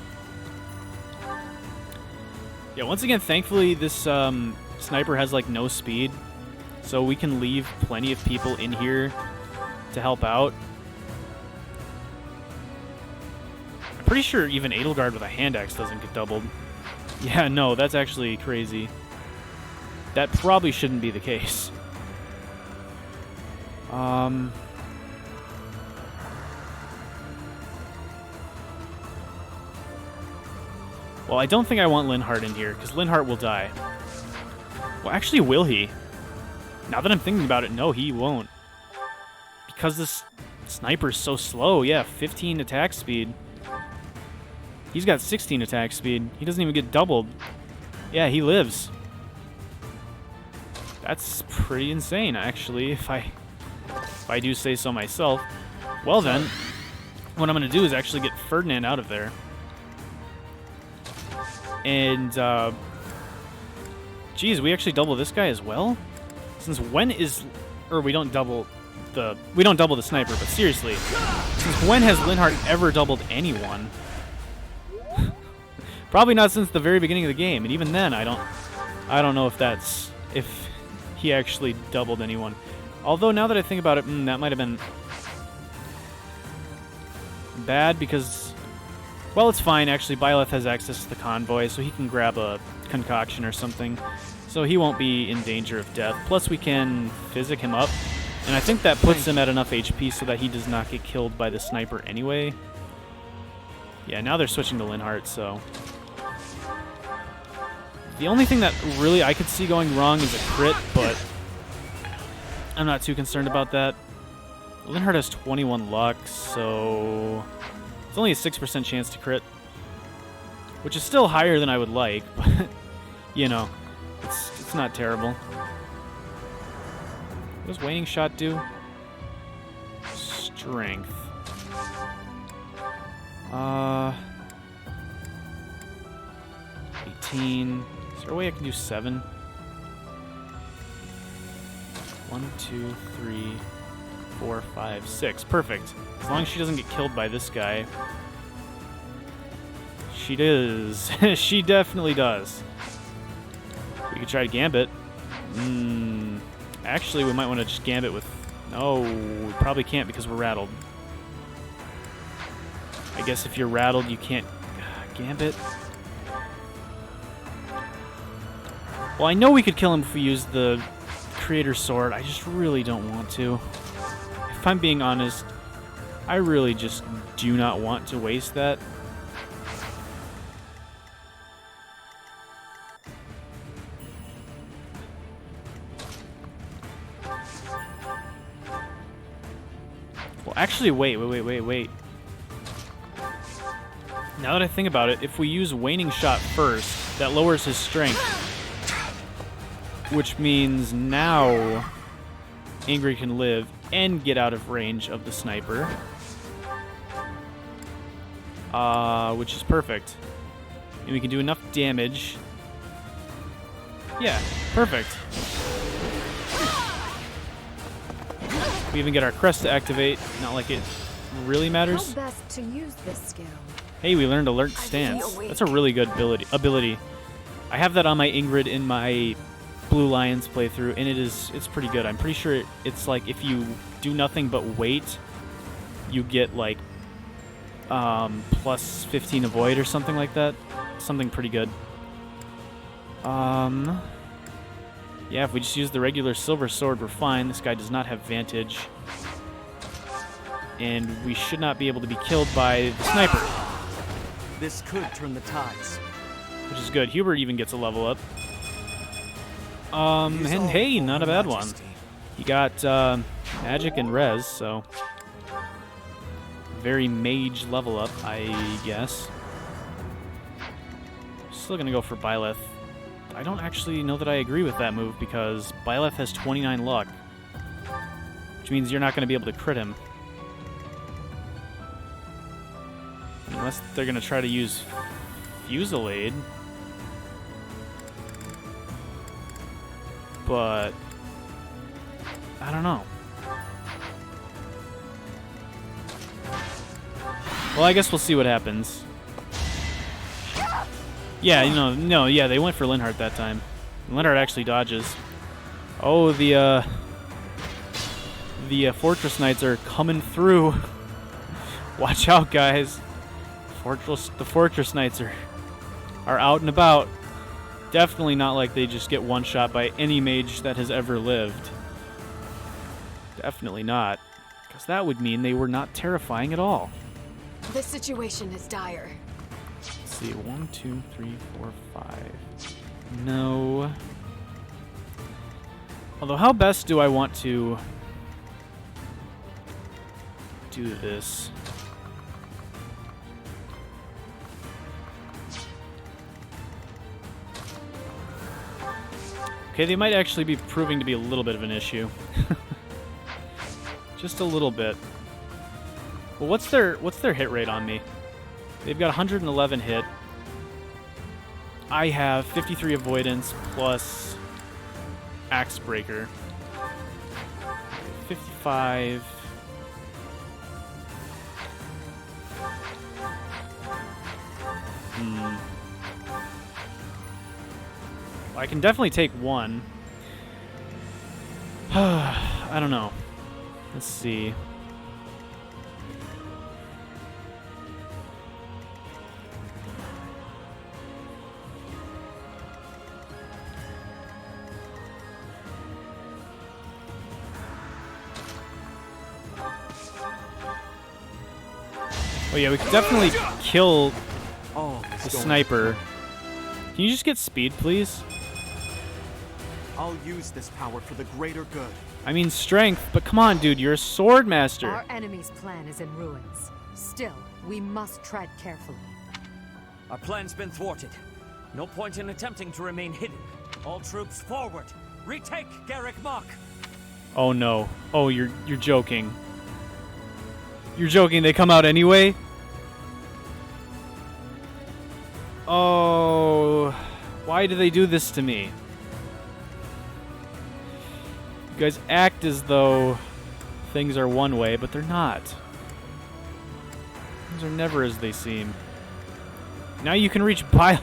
Yeah, once again, thankfully this sniper has like no speed, so we can leave plenty of people in here to help out. I'm pretty sure even Edelgard with a hand axe doesn't get doubled. Yeah, no, that's actually crazy. That probably shouldn't be the case. Well, I don't think I want Linhardt in here, because Linhardt will die. Well, actually, will he? Now that I'm thinking about it, no, he won't. Because this sniper's so slow, yeah, 15 attack speed. He's got 16 attack speed. He doesn't even get doubled. Yeah, he lives. That's pretty insane, actually, if I do say so myself. Well then, what I'm going to do is actually get Ferdinand out of there. And, geez, we actually double this guy as well? Since when is... Or we don't double the sniper, but seriously. Since when has Linhardt ever doubled anyone? Probably not since the very beginning of the game, and even then, I don't know if he actually doubled anyone. Although, now that I think about it, that might have been bad because... Well, it's fine, actually. Byleth has access to the convoy, so he can grab a concoction or something. So he won't be in danger of death. Plus, we can physic him up. And I think that puts him at enough HP so that he does not get killed by the sniper anyway. Yeah, now they're switching to Linhardt, so... The only thing that really I could see going wrong is a crit, but... I'm not too concerned about that. Linhardt has 21 luck, so... It's only a 6% chance to crit, which is still higher than I would like, but, you know, it's not terrible. What does Waning Shot do? Strength. 18. Is there a way I can do 7? 1, 2, 3... 4, 5, 6. Perfect. As long as she doesn't get killed by this guy. She does. She definitely does. We could try to gambit. Actually, we might want to just gambit with... No, we probably can't because we're rattled. I guess if you're rattled, you can't gambit. Well, I know we could kill him if we use the Creator Sword. I just really don't want to. If I'm being honest, I really just do not want to waste that. Well, actually, wait. Now that I think about it, if we use Waning Shot first, that lowers his strength. Which means now Ingrid can live and get out of range of the sniper. Which is perfect. And we can do enough damage. Yeah, perfect. We even get our crest to activate. Not like it really matters. How best to use this skill? Hey, we learned Alert Stance. That's a really good ability. I have that on my Ingrid in my Blue Lions playthrough, and it's pretty good. I'm pretty sure it's like if you do nothing but wait, you get like plus 15 avoid or something like that. Something pretty good. Yeah, if we just use the regular silver sword, we're fine. This guy does not have vantage. And we should not be able to be killed by the sniper. This could turn the tides. Which is good. Hubert even gets a level up. And hey, not a bad one. He got magic and res, so very mage level up, I guess. Still gonna go for Byleth. I don't actually know that I agree with that move because Byleth has 29 luck, which means you're not gonna be able to crit him. Unless they're gonna try to use Fusillade. But I don't know. Well, I guess we'll see what happens. Yeah, yeah, they went for Linhardt that time. Linhardt actually dodges. Oh, the Fortress Knights are coming through. Watch out, guys. The Fortress Knights are out and about. Definitely not like they just get one shot by any mage that has ever lived. Definitely not. Because that would mean they were not terrifying at all. The situation is dire. Let's see, 1, 2, 3, 4, 5. No. Although, how best do I want to do this? Okay, they might actually be proving to be a little bit of an issue. Just a little bit. Well, what's their hit rate on me? They've got 111 hit. I have 53 avoidance plus Axe Breaker. 55. I can definitely take one. I don't know. Let's see. Oh yeah, we could definitely kill the sniper. Can you just get speed, please? I'll use this power for the greater good. I mean strength, but come on, dude, you're a sword master. Our enemy's plan is in ruins. Still, we must tread carefully. Our plan's been thwarted. No point in attempting to remain hidden. All troops forward. Retake Garrick Mach. Oh no. Oh, you're joking. You're joking, they come out anyway? Oh, why do they do this to me? You guys act as though things are one way, but they're not. Things are never as they seem. Now you can reach Byleth.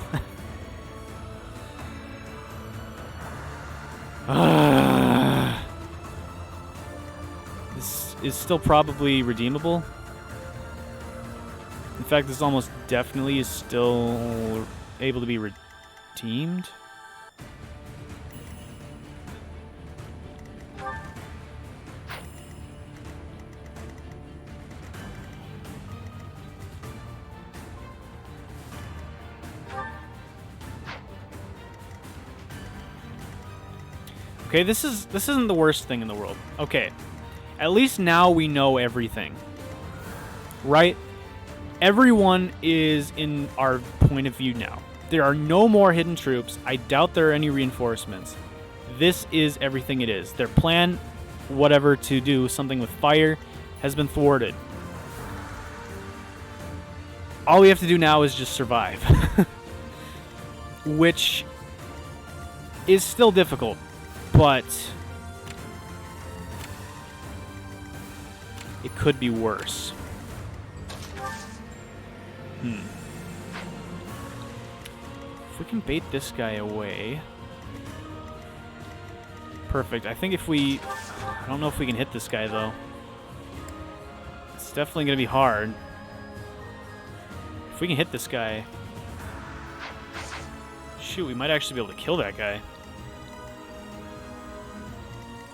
This is still probably redeemable. In fact, this almost definitely is still able to be redeemed. Okay, this isn't the worst thing in the world. Okay. At least now we know everything. Right? Everyone is in our point of view now. There are no more hidden troops. I doubt there are any reinforcements. This is everything it is. Their plan, whatever, to do something with fire has been thwarted. All we have to do now is just survive. Which is still difficult, but it could be worse. If we can bait this guy away. Perfect. I think if we... I don't know if we can hit this guy, though. It's definitely going to be hard. If we can hit this guy... shoot, we might actually be able to kill that guy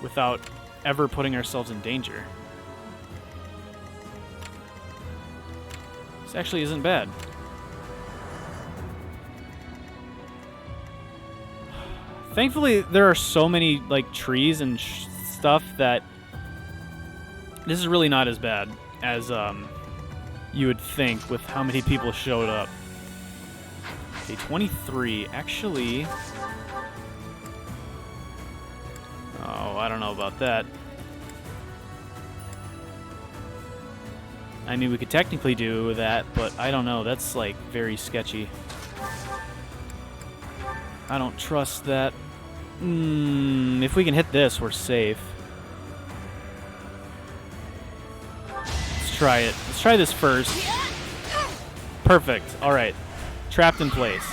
without ever putting ourselves in danger. This actually isn't bad. Thankfully, there are so many like trees and stuff that this is really not as bad as you would think with how many people showed up. Okay, 23. Actually, oh, I don't know about that. I mean, we could technically do that, but I don't know. That's like very sketchy. I don't trust that. If we can hit this, we're safe. Let's try it. Let's try this first. Perfect. All right. Trapped in place.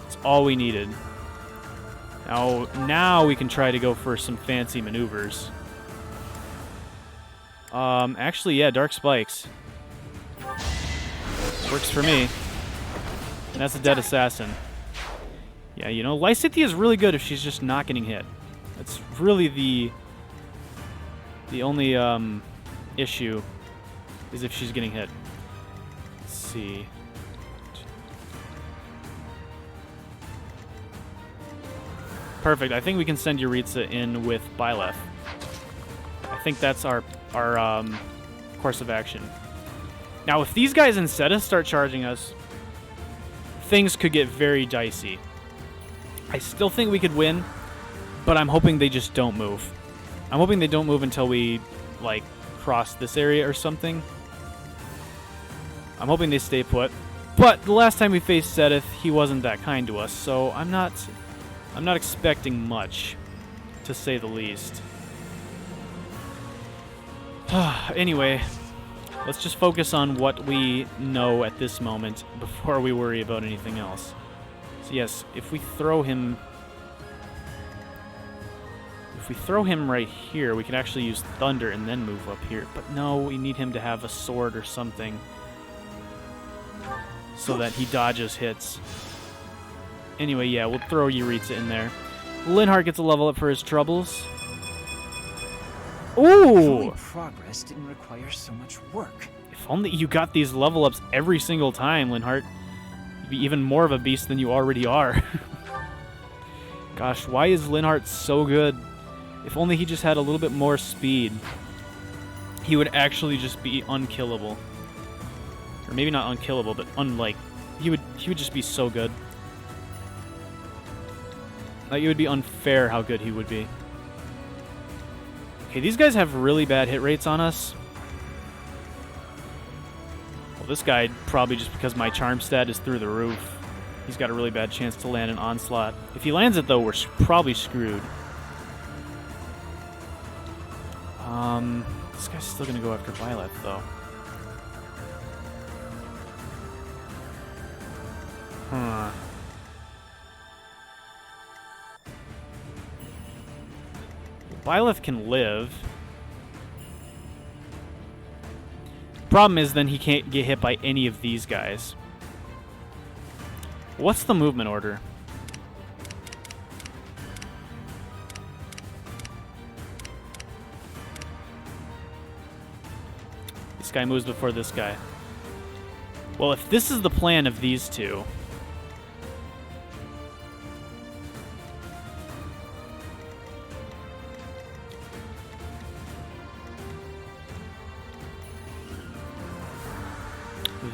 That's all we needed. Now we can try to go for some fancy maneuvers. Actually, yeah, Dark Spikes. Works for me. And that's a dead assassin. Yeah, you know, Lysithea is really good if she's just not getting hit. That's really the only issue is if she's getting hit. Let's see. Perfect. I think we can send Yuritsa in with Byleth. I think that's our course of action. Now, if these guys in Seteth start charging us, things could get very dicey. I still think we could win, but I'm hoping they just don't move. I'm hoping they don't move until we, like, cross this area or something. I'm hoping they stay put. But the last time we faced Seteth, he wasn't that kind to us, so I'm not expecting much, to say the least. Anyway, let's just focus on what we know at this moment before we worry about anything else. So yes, if we throw him right here, we can actually use Thunder and then move up here. But no, we need him to have a sword or something so that he dodges hits. Anyway, yeah, we'll throw Yuritsa in there. Linhardt gets a level up for his troubles. Ooh! Progress didn't require so much work. If only you got these level ups every single time, Linhardt. You'd be even more of a beast than you already are. Gosh, why is Linhardt so good? If only he just had a little bit more speed, he would actually just be unkillable. Or maybe not unkillable, but he would just be so good. Like, it would be unfair how good he would be. Okay, these guys have really bad hit rates on us. Well, this guy, probably just because my charm stat is through the roof. He's got a really bad chance to land an onslaught. If he lands it, though, we're probably screwed. This guy's still going to go after Byleth, though. Huh. Byleth can live. Problem is, then he can't get hit by any of these guys. What's the movement order? This guy moves before this guy. Well, if this is the plan of these two,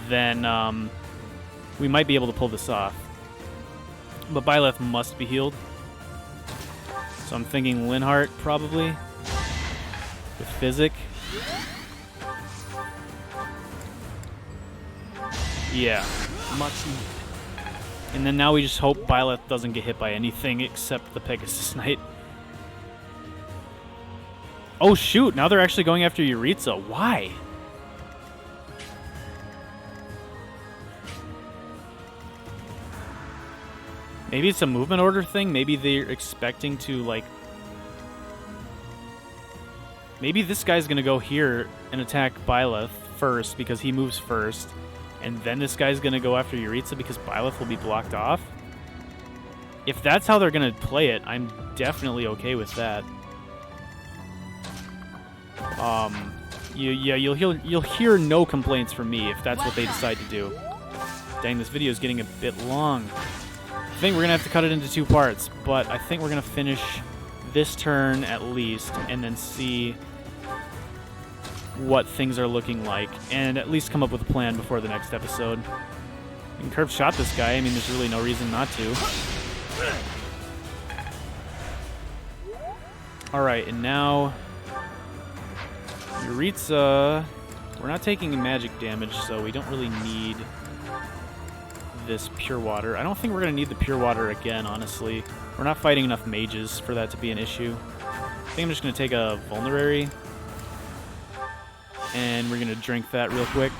then we might be able to pull this off. But Byleth must be healed. So I'm thinking Linhardt probably with Physic. Yeah. Much needed. And then now we just hope Byleth doesn't get hit by anything except the Pegasus Knight. Oh shoot, now they're actually going after Yuritsa. Why? Maybe it's a movement order thing. Maybe they're expecting to, like... Maybe this guy's going to go here and attack Byleth first because he moves first. And then this guy's going to go after Yuritsa because Byleth will be blocked off. if that's how they're gonna play it, I'm definitely okay with that. You'll hear no complaints from me if that's what they decide to do. Dang, this video is getting a bit long. I think we're gonna have to cut it into 2 parts, but I think we're gonna finish this turn at least, and then see what things are looking like, and at least come up with a plan before the next episode. You can curve shot this guy. I mean, there's really no reason not to. Alright, and now Yuritsa. We're not taking magic damage, so we don't really need this pure water. I don't think we're going to need the pure water again, honestly. We're not fighting enough mages for that to be an issue. I think I'm just going to take a vulnerary, and we're going to drink that real quick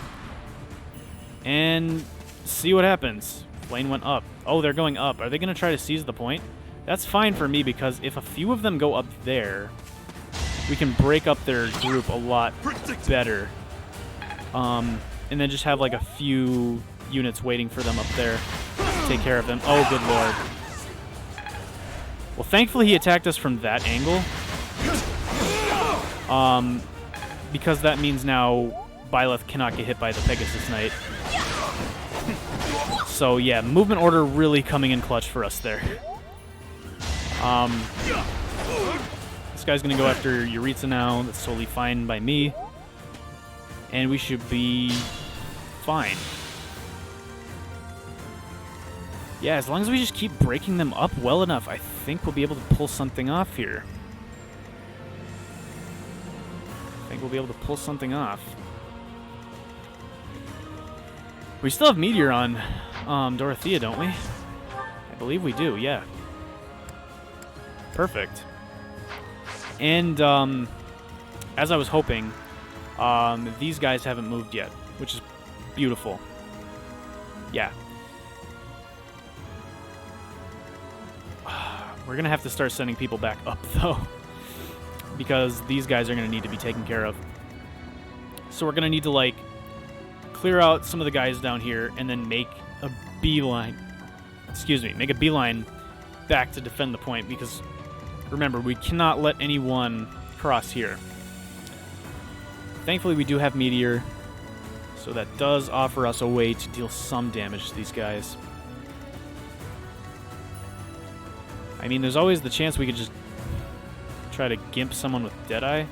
and see what happens. Flayn went up. Oh, they're going up. Are they going to try to seize the point? That's fine for me, because if a few of them go up there, we can break up their group a lot better. And then just have like a few units waiting for them up there to take care of them. Oh, good lord. Well, thankfully he attacked us from that angle. Because that means now Byleth cannot get hit by the Pegasus Knight. So yeah, movement order really coming in clutch for us there. This guy's gonna go after Yuritsa now. That's totally fine by me. And we should be fine. Yeah, as long as we just keep breaking them up well enough, I think we'll be able to pull something off here. We still have Meteor on Dorothea, don't we? I believe we do, yeah. Perfect. And as I was hoping, these guys haven't moved yet, which is beautiful. Yeah. We're going to have to start sending people back up, though, because these guys are going to need to be taken care of. So we're going to need to, like, clear out some of the guys down here and then make a beeline. Make a beeline back to defend the point, because remember, we cannot let anyone cross here. Thankfully, we do have Meteor, so that does offer us a way to deal some damage to these guys. I mean, there's always the chance we could just try to gimp someone with Deadeye.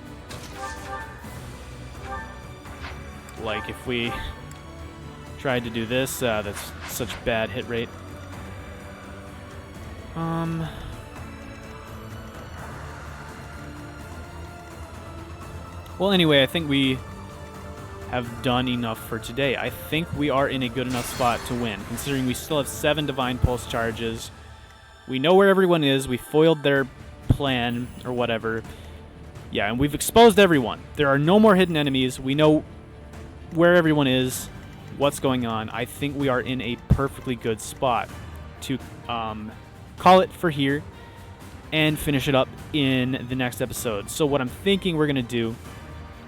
Like, if we tried to do this, that's such bad hit rate. Well, anyway, I think we have done enough for today. I think we are in a good enough spot to win, considering we still have 7 Divine Pulse charges. We know where everyone is. We foiled their plan, or whatever. Yeah, and we've exposed everyone. There are no more hidden enemies. We know where everyone is, what's going on. I think we are in a perfectly good spot to call it for here and finish it up in the next episode. So what I'm thinking we're going to do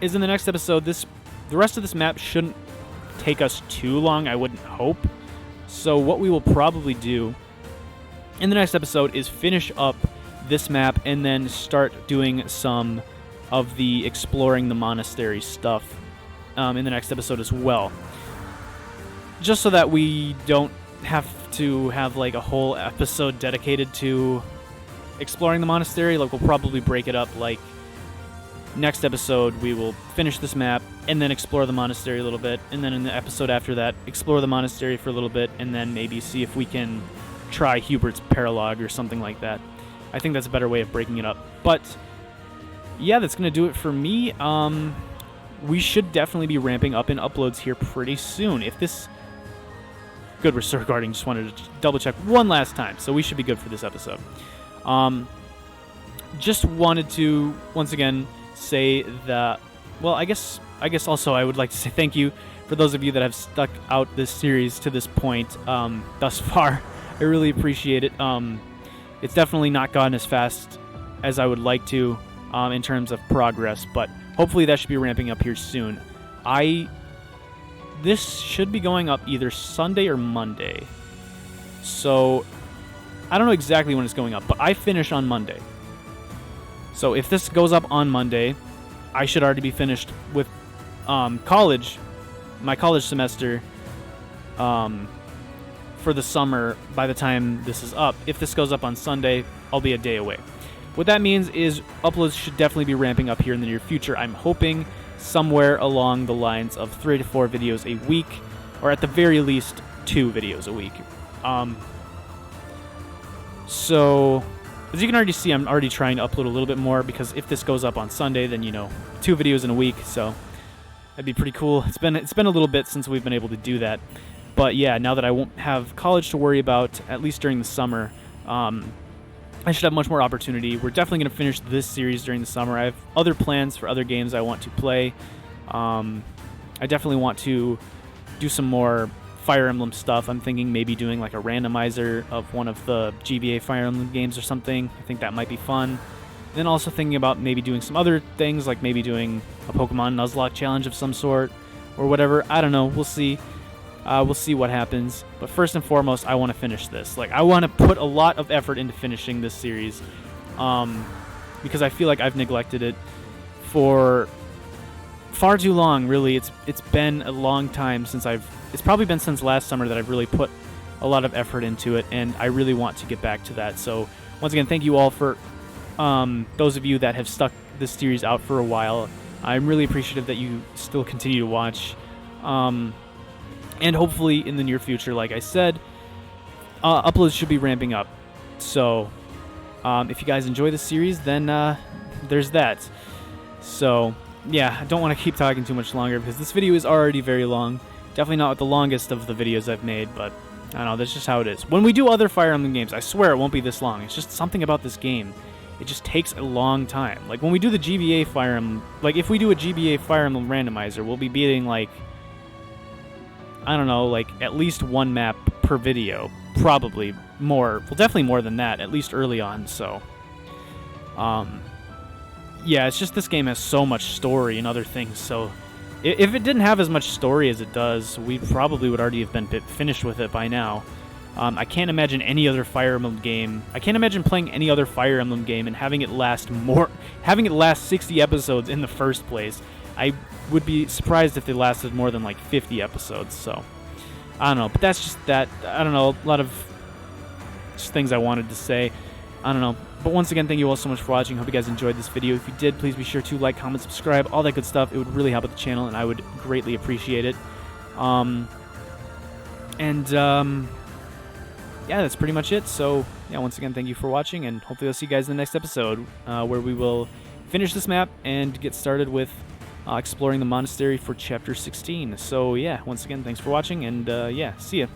is in the next episode, the rest of this map shouldn't take us too long, I wouldn't hope. So what we will probably do in the next episode is finish up this map and then start doing some of the exploring the monastery stuff in the next episode as well. Just so that we don't have to have like a whole episode dedicated to exploring the monastery. Like, we'll probably break it up, like, next episode we will finish this map and then explore the monastery a little bit, and then in the episode after that explore the monastery for a little bit, and then maybe see if we can try Hubert's Paralog or something like that. I think that's a better way of breaking it up. But yeah, that's going to do it for me. We should definitely be ramping up in uploads here pretty soon. If this... Good, we're still recording. Just wanted to double check one last time. So we should be good for this episode. Just wanted to, once again, say that... Well, I guess also I would like to say thank you for those of you that have stuck out this series to this point thus far. I really appreciate it. It's definitely not gone as fast as I would like to in terms of progress, but hopefully that should be ramping up here soon. This should be going up either Sunday or Monday. So I don't know exactly when it's going up, but I finish on Monday. So if this goes up on Monday, I should already be finished with college, my college semester, for the summer by the time this is up. If this goes up on Sunday, I'll be a day away. What that means is uploads should definitely be ramping up here in the near future. I'm hoping somewhere along the lines of 3 to 4 videos a week, or at the very least 2 videos a week. So as you can already see, I'm already trying to upload a little bit more, because if this goes up on Sunday, then 2 videos in a week, so that'd be pretty cool. It's been a little bit since we've been able to do that. But yeah, now that I won't have college to worry about, at least during the summer, I should have much more opportunity. We're definitely going to finish this series during the summer. I have other plans for other games I want to play. I definitely want to do some more Fire Emblem stuff. I'm thinking maybe doing like a randomizer of one of the GBA Fire Emblem games or something. I think that might be fun. Then also thinking about maybe doing some other things, like maybe doing a Pokemon Nuzlocke challenge of some sort, or whatever. I don't know. We'll see. We'll see what happens. But first and foremost, I want to finish this. Like, I want to put a lot of effort into finishing this series, because I feel like I've neglected it for far too long. Really, it's been a long time since It's probably been since last summer that I've really put a lot of effort into it, and I really want to get back to that. So once again, thank you all for those of you that have stuck this series out for a while. I'm really appreciative that you still continue to watch. And hopefully in the near future, like I said, uploads should be ramping up. So if you guys enjoy this series, then there's that. So yeah, I don't want to keep talking too much longer, because this video is already very long. Definitely not the longest of the videos I've made, but I don't know, that's just how it is. When we do other Fire Emblem games, I swear it won't be this long. It's just something about this game. It just takes a long time. Like when we do the GBA Fire Emblem, like if we do a GBA Fire Emblem randomizer, we'll be beating like, I don't know, like at least 1 map per video. Probably more. Well, definitely more than that, at least early on, so. Yeah, it's just this game has so much story and other things, so if it didn't have as much story as it does, we probably would already have been finished with it by now. I can't imagine any other Fire Emblem game. I can't imagine playing any other Fire Emblem game and having it last 60 episodes in the first place. I would be surprised if they lasted more than like 50 episodes, so I don't know. But that's just that. I don't know, a lot of just things I wanted to say. I don't know. But once again, thank you all so much for watching. Hope you guys enjoyed this video. If you did, please be sure to like, comment, subscribe, all that good stuff. It would really help out the channel, and I would greatly appreciate it. Yeah, that's pretty much it. So, yeah, once again, thank you for watching, and hopefully I'll see you guys in the next episode, where we will finish this map and get started with exploring the monastery for Chapter 16. So, yeah, once again, thanks for watching, and, yeah, see ya.